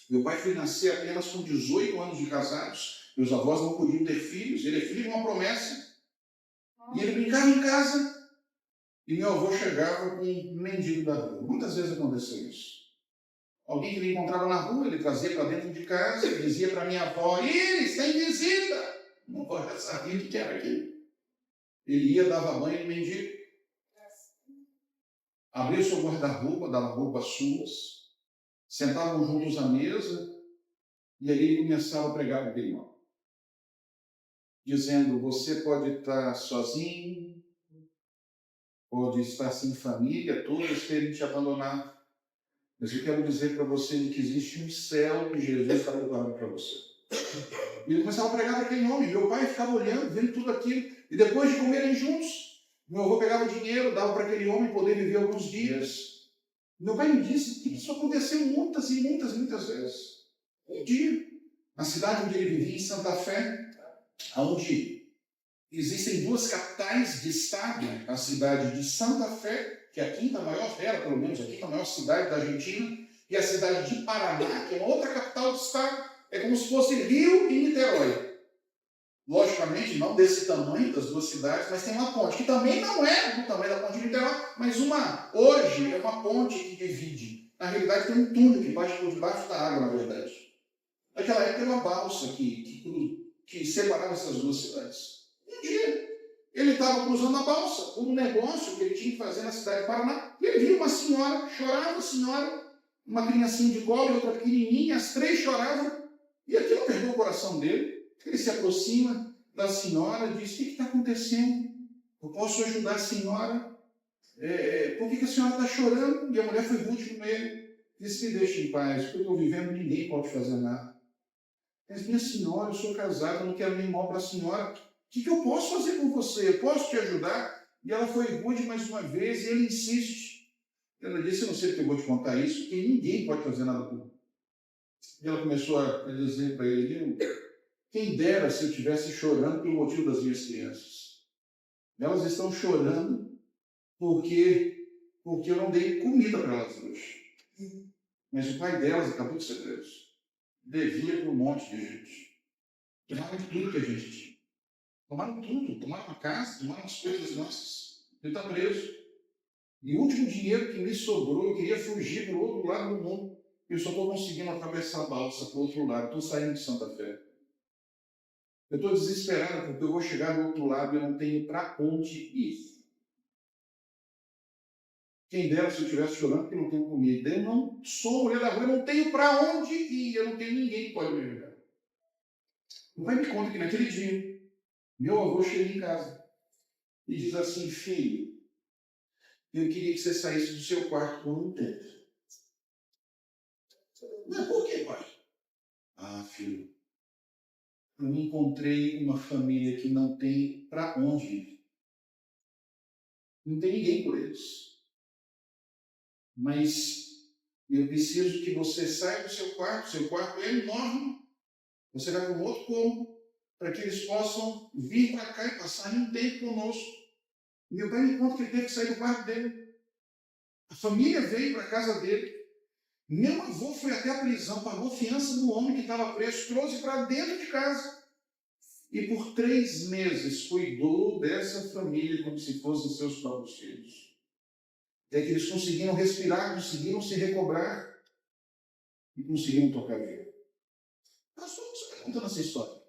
Meu pai foi nascer apenas com 18 anos de casados. Meus avós não podiam ter filhos. Ele é filho de uma promessa. E ele brincava em casa. E meu avô chegava com um mendigo da rua. Muitas vezes aconteceu isso. Alguém que ele encontrava na rua, ele trazia para dentro de casa e dizia para minha avó: Iris, tem visita! Não pode saber o que era aquilo. Ele ia, dava banho no mendigo. Abria seu guarda-roupa, dava roupas suas. Sentavam juntos à mesa. E ali ele começava a pregar o irmão, dizendo: você pode estar sozinho, pode estar sem família, todos terem te abandonado. Mas eu quero dizer para você que existe um céu que Jesus está preparando para você. E ele começava a pregar para aquele homem. Meu pai ficava olhando, vendo tudo aquilo. E depois de comerem juntos, meu avô pegava dinheiro, dava para aquele homem poder viver alguns dias. Meu pai me disse que isso aconteceu muitas e muitas e muitas vezes. Um dia, na cidade onde ele vivia, em Santa Fé, onde existem duas capitais de estado, a cidade de Santa Fé, que é a quinta maior, era pelo menos a quinta maior cidade da Argentina, e a cidade de Paraná, que é uma outra capital do estado. É como se fosse Rio e Niterói. Logicamente, não desse tamanho das duas cidades, mas tem uma ponte, que também não é do tamanho da ponte de Niterói, mas hoje é uma ponte que divide. Na realidade, tem um túnel que bate por debaixo da água, na verdade. Naquela época era uma balsa que separava essas duas cidades. Um dia, ele estava cruzando a balsa por um negócio que ele tinha que fazer na cidade de Paraná, e ele viu uma senhora, chorava a senhora, uma criancinha de colo e outra pequenininha, as três choravam, e aquilo perdeu o coração dele. Ele se aproxima da senhora e diz: o que está acontecendo? Eu posso ajudar a senhora? Por que a senhora está chorando? E a mulher foi rude com ele. Disse: me deixe em paz, porque eu estou vivendo, ninguém pode fazer nada. Mas minha senhora, eu sou casado, eu não quero nem mal para a senhora. O que eu posso fazer por você? Eu posso te ajudar? E ela foi rude mais uma vez e ele insiste. Ela disse: eu não sei porque eu vou te contar isso, porque ninguém pode fazer nada por mim. E ela começou a dizer para ele: quem dera se eu estivesse chorando pelo motivo das minhas crianças. Elas estão chorando porque eu não dei comida para elas hoje. Mas o pai delas acabou de ser preso. Devia para um monte de gente. Tomaram tudo que a gente tinha. Tomaram tudo. Tomaram a casa, tomaram as coisas nossas. Ele está preso. E o último dinheiro que me sobrou, eu queria fugir para o outro lado do mundo. Eu só estou conseguindo atravessar a balsa para o outro lado. Estou saindo de Santa Fé. Eu estou desesperado porque eu vou chegar do outro lado e eu não tenho para onde ir. Quem dera se eu estivesse chorando porque não tenho comida. Eu não sou mulher da rua, eu não tenho para onde ir. Eu não tenho ninguém que pode me ajudar. O pai me conta que naquele dia, meu avô chega em casa e diz assim: filho, eu queria que você saísse do seu quarto por um tempo. Mas por quê, pai? Ah, filho, eu encontrei uma família que não tem para onde ir. Não tem ninguém por eles. Mas eu preciso que você saia do seu quarto é enorme. Você vai para um outro cômodo, para que eles possam vir para cá e passar um tempo conosco. Meu pai me conta que ele teve que sair do quarto dele. A família veio para a casa dele. Meu avô foi até a prisão, pagou fiança do homem que estava preso, trouxe para dentro de casa. E por 3 meses cuidou dessa família como se fossem seus próprios filhos. Até que eles conseguiram respirar, conseguiram se recobrar e conseguiram tocar a vida. Pastor, você está contando essa história?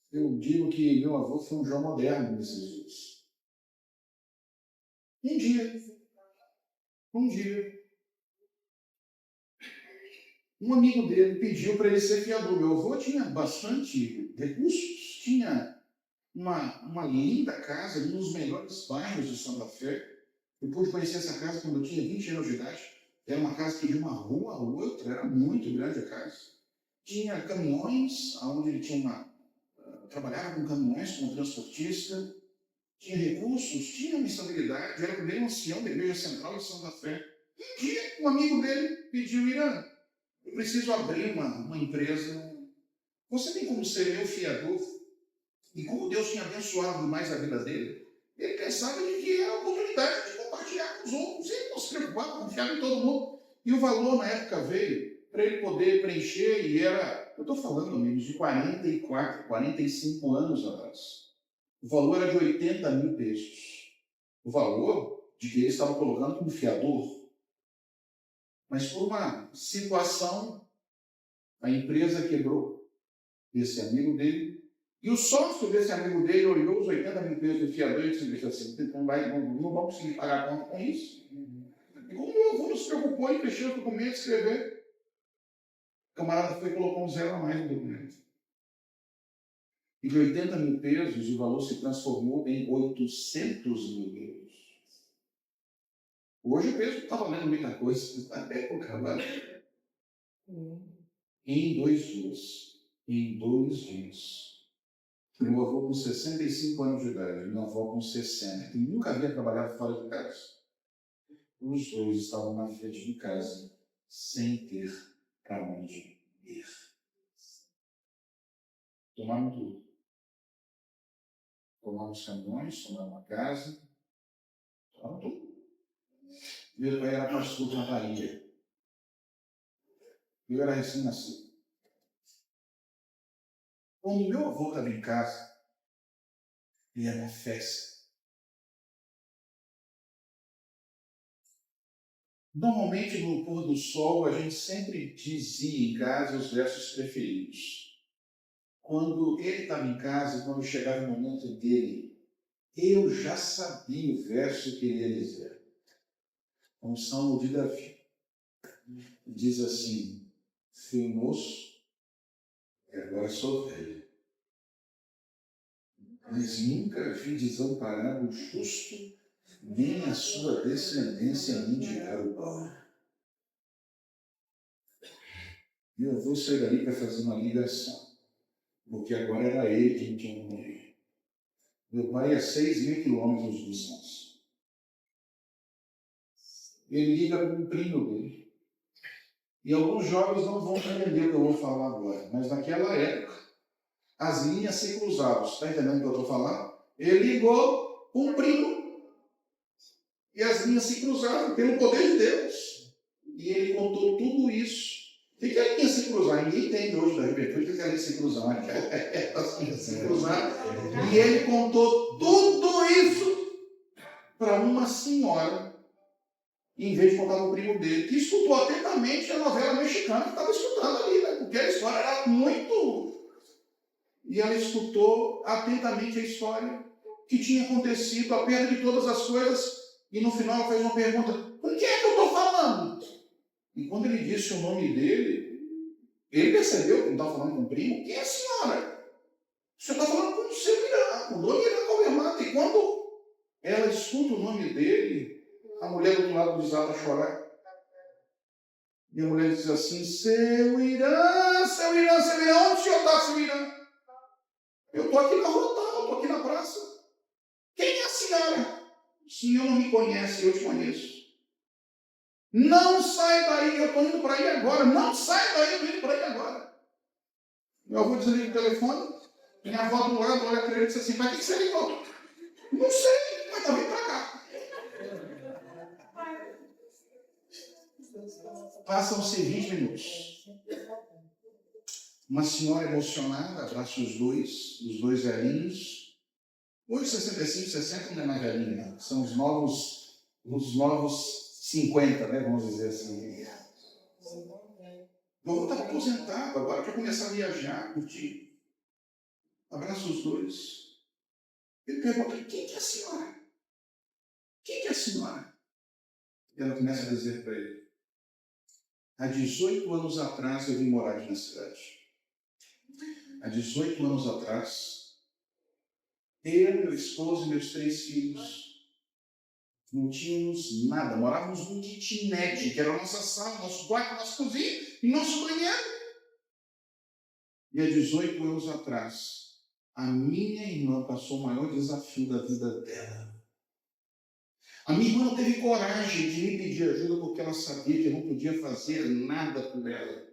Eu digo que meu avô foi um João moderno nesses dias. Um dia, um amigo dele pediu para ele ser fiador. Meu avô tinha bastante recursos, tinha uma linda casa, um dos melhores bairros de Santa Fé. Eu pude conhecer essa casa quando eu tinha 20 anos de idade. Era uma casa que de uma rua a outra, era muito grande a casa. Tinha caminhões, onde ele tinha trabalhava com caminhões, como transportista, tinha recursos, tinha uma estabilidade, era o primeiro ancião da Igreja Central de Santa Fé. Um dia, um amigo dele pediu: Irã, eu preciso abrir uma empresa. Você tem como ser meu fiador? E como Deus tinha abençoado mais a vida dele, ele pensava de que era a oportunidade de compartilhar com os outros. Ele não se preocupava, confiava em todo mundo. E o valor na época veio para ele poder preencher, e era, eu estou falando, amigos, de 44, 45 anos atrás. O valor era de 80 mil pesos. O valor de que ele estava colocando como fiador. Mas por uma situação, a empresa quebrou. Esse amigo dele. E o sócio desse amigo dele olhou os 80 mil pesos do fiador e disse assim: não vamos conseguir pagar a conta com isso. E como o avô não se preocupou em fechar o documento, escrever, o camarada foi e colocou um zero a mais no documento. E de 80 mil pesos, o valor se transformou em 800 mil euros. Hoje o peso está valendo muita coisa, na época, valeu. Em 2 dias. Em 2 dias. Meu avô com 65 anos de idade, minha avó com 60, que nunca havia trabalhado fora de casa. Os dois estavam na frente de casa, sem ter para onde ir. Tomaram tudo. Tomaram os caminhões, tomaram a casa, tomaram tudo. Meu pai era pastor na Bahia. Eu era recém-nascido. Quando meu avô estava em casa, ia na festa. Normalmente, no pôr do sol, a gente sempre dizia em casa os versos preferidos. Quando ele estava em casa, quando chegava o momento dele, eu já sabia o verso que ele ia dizer. Um salmo de Davi. Diz assim: fui moço e agora sou velho, mas nunca vi desamparado o justo, nem a sua descendência mendigar o pão. E eu vou sair dali para fazer uma ligação, porque agora era ele quem tinha que morrer. Meu pai é 6.000 quilômetros de distância. Ele liga para um primo dele. E alguns jovens não vão entender o que eu vou falar agora, mas naquela época, as linhas se cruzavam. Está entendendo o que eu estou falando? Ele ligou para um primo e as linhas se cruzaram pelo poder de Deus. E ele contou tudo isso. Fica a linha se cruzar. Ninguém entende hoje da juventude que é a linha se cruzar. Se cruzar. E ele contou tudo isso para uma senhora, em vez de contar para o primo dele, que escutou atentamente a novela mexicana que estava escutando ali, né? Porque a história era muito. E ela escutou atentamente a história que tinha acontecido, a perda de todas as coisas, e no final ela fez uma pergunta: com quem é que eu estou falando? E quando ele disse o nome dele, ele percebeu que não estava falando com o primo. Quem é a senhora? O senhor está falando com o seu Irã, com o Dona Irã Calvermata. E quando ela escuta o nome dele, a mulher do outro lado desata a chorar. E a mulher diz assim: seu Irã, seu Irã, seu Irã, onde o senhor está, seu Irã? Eu estou aqui na rua tal, eu estou aqui na praça. Quem é a senhora? O senhor não me conhece, eu te conheço. Não sai daí, eu estou indo para aí agora. Não sai daí, eu estou indo para aí agora. Meu avô desliga o telefone, minha avó do lado olha para ele e diz assim: mas o que você ligou? Não sei, mas também para cá. Passam-se 20 minutos. Uma senhora emocionada abraça os dois velhinhos. Hoje 65, 60 não é mais velhinho, né? São os novos 50, né? Vamos dizer assim. O avô estava aposentado, agora quer começar a viajar, curtir. Abraça os dois. Ele pergunta: quem que é a senhora? Quem que é a senhora? E ela começa a dizer para ele: há 18 anos atrás eu vim morar aqui na cidade. Há 18 anos atrás, eu, meu esposo e meus 3 filhos não tínhamos nada. Morávamos num kitnet, que era a nossa sala, nosso quarto, nossa cozinha e nosso banheiro. E há 18 anos atrás, a minha irmã passou o maior desafio da vida dela. A minha irmã não teve coragem de me pedir ajuda porque ela sabia que eu não podia fazer nada por ela.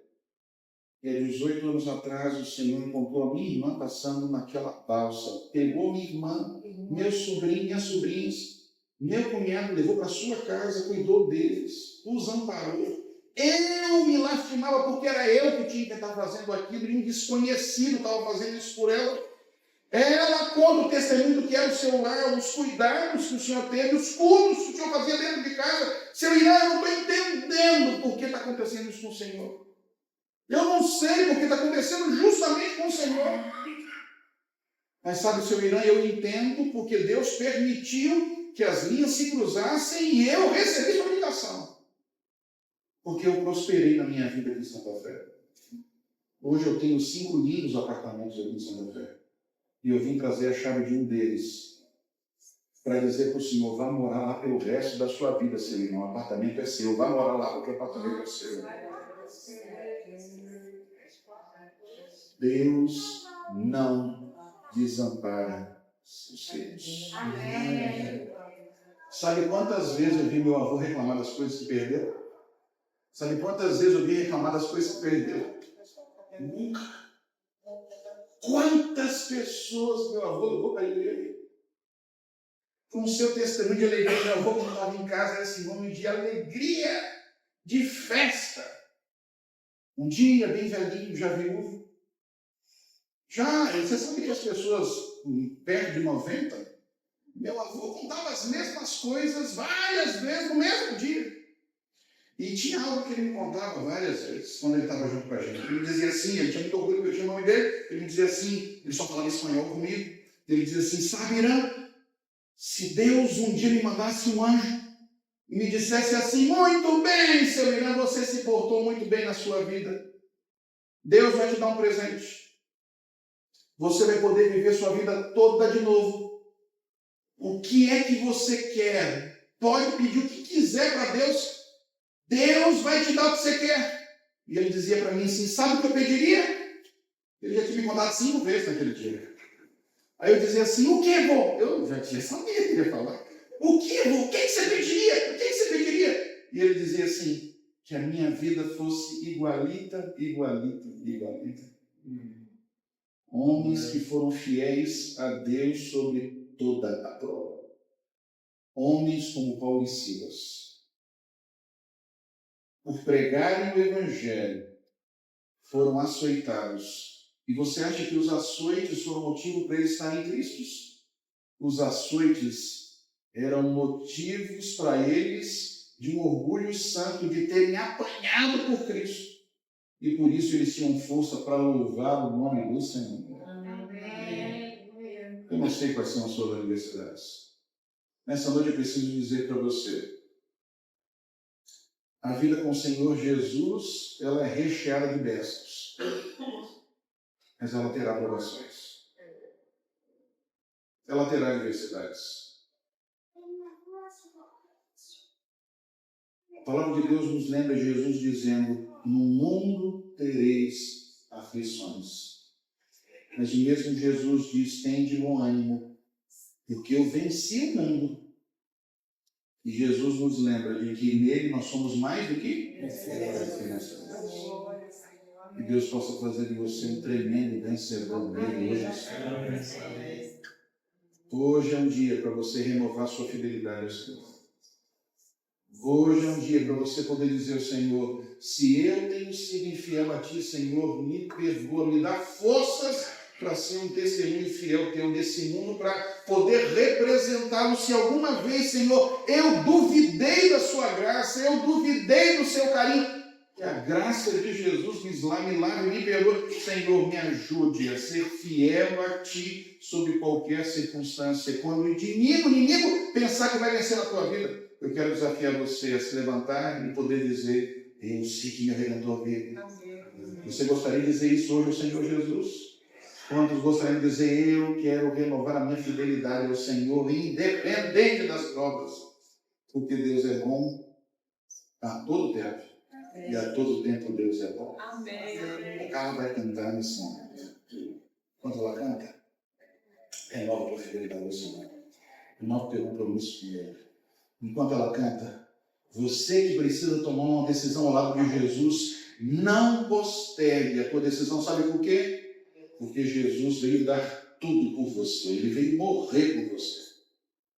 E há 18 anos atrás, o Senhor encontrou a minha irmã passando naquela balsa. Pegou minha irmã, meu sobrinho, minhas sobrinhas, meu cunhado, levou para sua casa, cuidou deles, os amparou. Eu me lastimava porque era eu que tinha que estar fazendo aquilo e um desconhecido estava fazendo isso por ela. Ela conta o testemunho do que era o seu lar, os cuidados que o Senhor teve, os cultos que o Senhor fazia dentro de casa. Seu Irã, eu não estou entendendo por que está acontecendo isso com o Senhor. Eu não sei porque está acontecendo justamente com o Senhor. Mas sabe, seu Irã, eu entendo porque Deus permitiu que as linhas se cruzassem e eu recebi sua ligação. Porque eu prosperei na minha vida aqui em Santa Fé. Hoje eu tenho 5 lindos apartamentos aqui em Santa Fé. E eu vim trazer a chave de um deles para dizer para o Senhor: vá morar lá pelo resto da sua vida, seu irmão. O apartamento é seu. Vá morar lá porque o apartamento é seu. Deus não desampara seus filhos. Sabe quantas vezes eu vi meu avô reclamar das coisas que perdeu? Sabe quantas vezes eu vi reclamar das coisas que perdeu? Nunca. Quantas pessoas meu avô levou para a igreja? Com o seu testemunho de alegria, meu avô, quando estava em casa, era sinônimo de alegria, de festa. Um dia, bem velhinho, já viúvo. Você sabe que as pessoas perto de 90, meu avô contava as mesmas coisas várias vezes no mesmo dia. E tinha algo que ele me contava várias vezes, quando ele estava junto com a gente. Ele dizia assim, ele tinha muito orgulho que eu tinha o nome dele, ele me dizia assim, ele só falava espanhol comigo, ele dizia assim: sabe, Irã, se Deus um dia me mandasse um anjo e me dissesse assim: muito bem, seu Irã, você se portou muito bem na sua vida, Deus vai te dar um presente. Você vai poder viver sua vida toda de novo. O que é que você quer? Pode pedir o que quiser para Deus. Deus vai te dar o que você quer. E ele dizia para mim assim: sabe o que eu pediria? Ele já tinha me contado 5 vezes naquele dia. Aí eu dizia assim: o que, vô? Eu já tinha sabia que ele ia falar. O que, vô? O que você pediria? O que você pediria? E ele dizia assim: que a minha vida fosse igualita, igualita, igualita. Homens que foram fiéis a Deus sobre toda a prova. Homens como Paulo e Silas. por pregarem o Evangelho, foram açoitados. E você acha que os açoites foram motivo para eles estarem tristes? Os açoites eram motivos para eles de um orgulho santo, de terem apanhado por Cristo. E por isso eles tinham força para louvar o nome do Senhor. Eu não sei quais são as suas adversidades. Nessa noite eu preciso dizer para você, a vida com o Senhor Jesus, ela é recheada de bestos. Mas ela terá provações. Ela terá adversidades. A palavra de Deus nos lembra Jesus dizendo, no mundo tereis aflições. Mas mesmo Jesus diz, tende bom ânimo, porque eu venci o mundo. E Jesus nos lembra de que nele nós somos mais do que vencedores. Que Deus possa fazer de você um tremendo vencedor nele hoje. Hoje é um dia para você renovar sua fidelidade ao Senhor. Hoje é um dia para você poder dizer ao Senhor, se eu tenho sido infiel a Ti, Senhor, me perdoa, me dá forças para ser um testemunho fiel Teu nesse mundo, para poder representá-lo. Se alguma vez, Senhor, eu duvidei da Sua graça, eu duvidei do Seu carinho, que a graça de Jesus me lave, me perdoe. Senhor, me ajude a ser fiel a Ti sob qualquer circunstância. Quando o inimigo pensar que vai vencer na tua vida, eu quero desafiar você a se levantar e poder dizer, eu sei que me Redentor vive. Você gostaria de dizer isso hoje ao Senhor Jesus? Quantos gostariam de dizer, eu quero renovar a minha fidelidade ao Senhor, independente das provas? Porque Deus é bom a todo tempo. E a todo tempo Deus é bom. A Carla vai cantar nesse momento. Quando ela canta, renova a tua fidelidade ao Senhor. Renova o teu compromisso com Ele. Enquanto ela canta, você que precisa tomar uma decisão ao lado de Jesus, não postergue a tua decisão. Sabe por quê? Porque Jesus veio dar tudo por você. Ele veio morrer por você.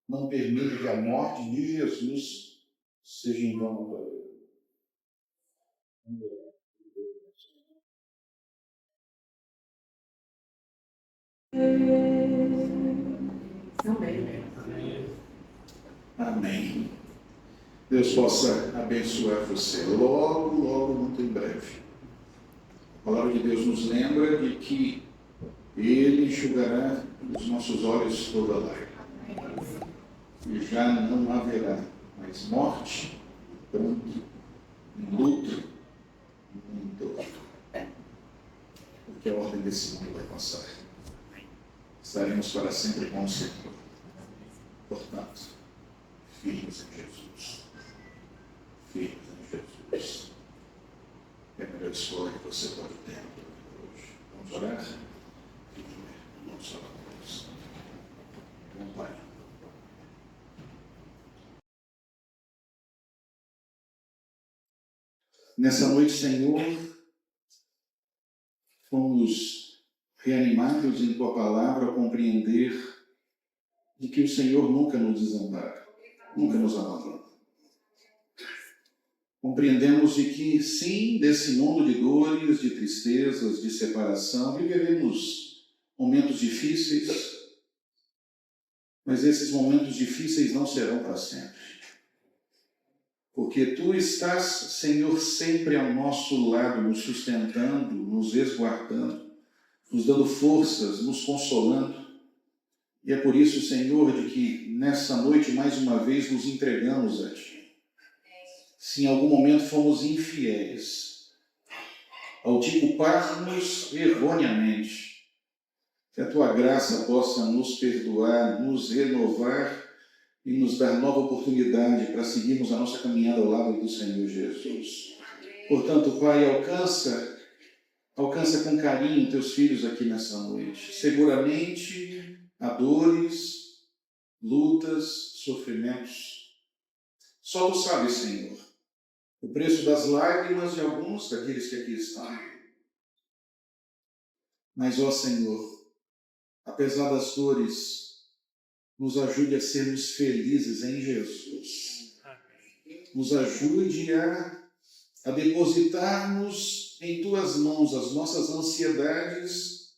Não permita que a morte de Jesus seja em vão na tua vida. Amém. Deus possa abençoar você logo, muito em breve. A palavra de Deus nos lembra de que Ele enxugará dos nossos olhos toda lágrima. E já não haverá mais morte, pranto, luto, nem dor. Porque a ordem desse mundo vai passar. Estaremos para sempre com o Senhor. Portanto, firmes em Jesus. Firmes em Jesus. É a melhor escolha que você pode ter hoje. Vamos orar? Vamos orar com Deus. Vamos, Pai. Nessa noite, Senhor, fomos reanimados em Tua palavra a compreender de que o Senhor nunca nos desampara, nunca nos abandona. Compreendemos de que, sim, desse mundo de dores, de tristezas, de separação, viveremos momentos difíceis, mas esses momentos difíceis não serão para sempre. Porque Tu estás, Senhor, sempre ao nosso lado, nos sustentando, nos resguardando, nos dando forças, nos consolando. E é por isso, Senhor, de que nessa noite, mais uma vez, nos entregamos a Ti. Se em algum momento fomos infiéis, ao Te culparmos erroneamente, que a Tua graça possa nos perdoar, nos renovar e nos dar nova oportunidade para seguirmos a nossa caminhada ao lado do Senhor Jesus. Portanto, Pai, alcança com carinho Teus filhos aqui nessa noite. Seguramente há dores, lutas, sofrimentos. Só Tu sabes, Senhor, o preço das lágrimas de alguns daqueles que aqui estão. Mas, ó Senhor, apesar das dores, nos ajude a sermos felizes em Jesus. Nos ajude a a depositarmos em tuas mãos as nossas ansiedades,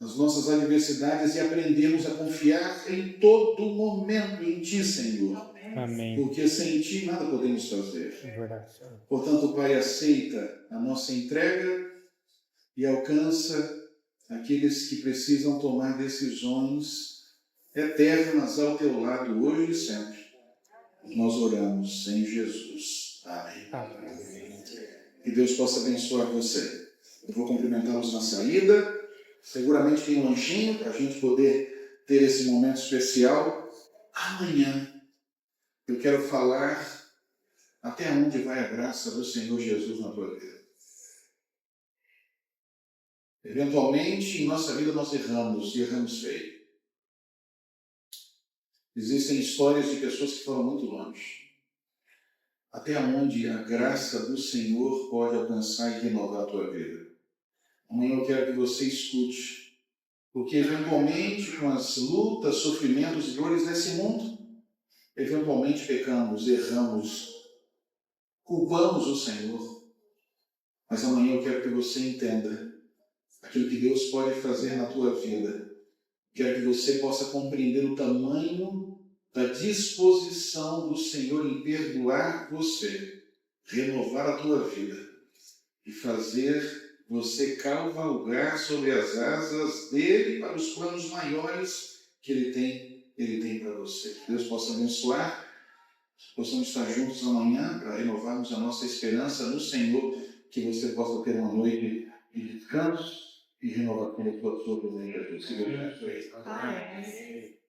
as nossas adversidades e aprendemos a confiar em todo momento em ti, Senhor. Amém. Porque sem ti nada podemos fazer. É verdade, Senhor. Portanto, Pai, aceita a nossa entrega e alcança aqueles que precisam tomar decisões eternas ao teu lado, hoje e sempre. Nós oramos em Jesus. Amém. Amém. Que Deus possa abençoar você. Eu vou cumprimentá-los na saída. Seguramente tem um lanchinho para a gente poder ter esse momento especial. Amanhã eu quero falar até onde vai a graça do Senhor Jesus na tua vida. Eventualmente, em nossa vida nós erramos e erramos feio. Existem histórias de pessoas que foram muito longe. Até onde a graça do Senhor pode alcançar e renovar a tua vida. Amanhã eu quero que você escute. Porque eventualmente, com as lutas, sofrimentos e dores desse mundo, eventualmente pecamos, erramos, culpamos o Senhor. Mas amanhã eu quero que você entenda aquilo que Deus pode fazer na tua vida. Quero que você possa compreender o tamanho da disposição do Senhor em perdoar você, renovar a tua vida e fazer você cavalgar sobre as asas dele para os planos maiores que ele tem para você. Que Deus possa abençoar, possamos estar juntos amanhã para renovarmos a nossa esperança no Senhor, que você possa ter uma noite de descanso e renovação de todas as outras em Jesus. Que Deus te abençoe. Amém.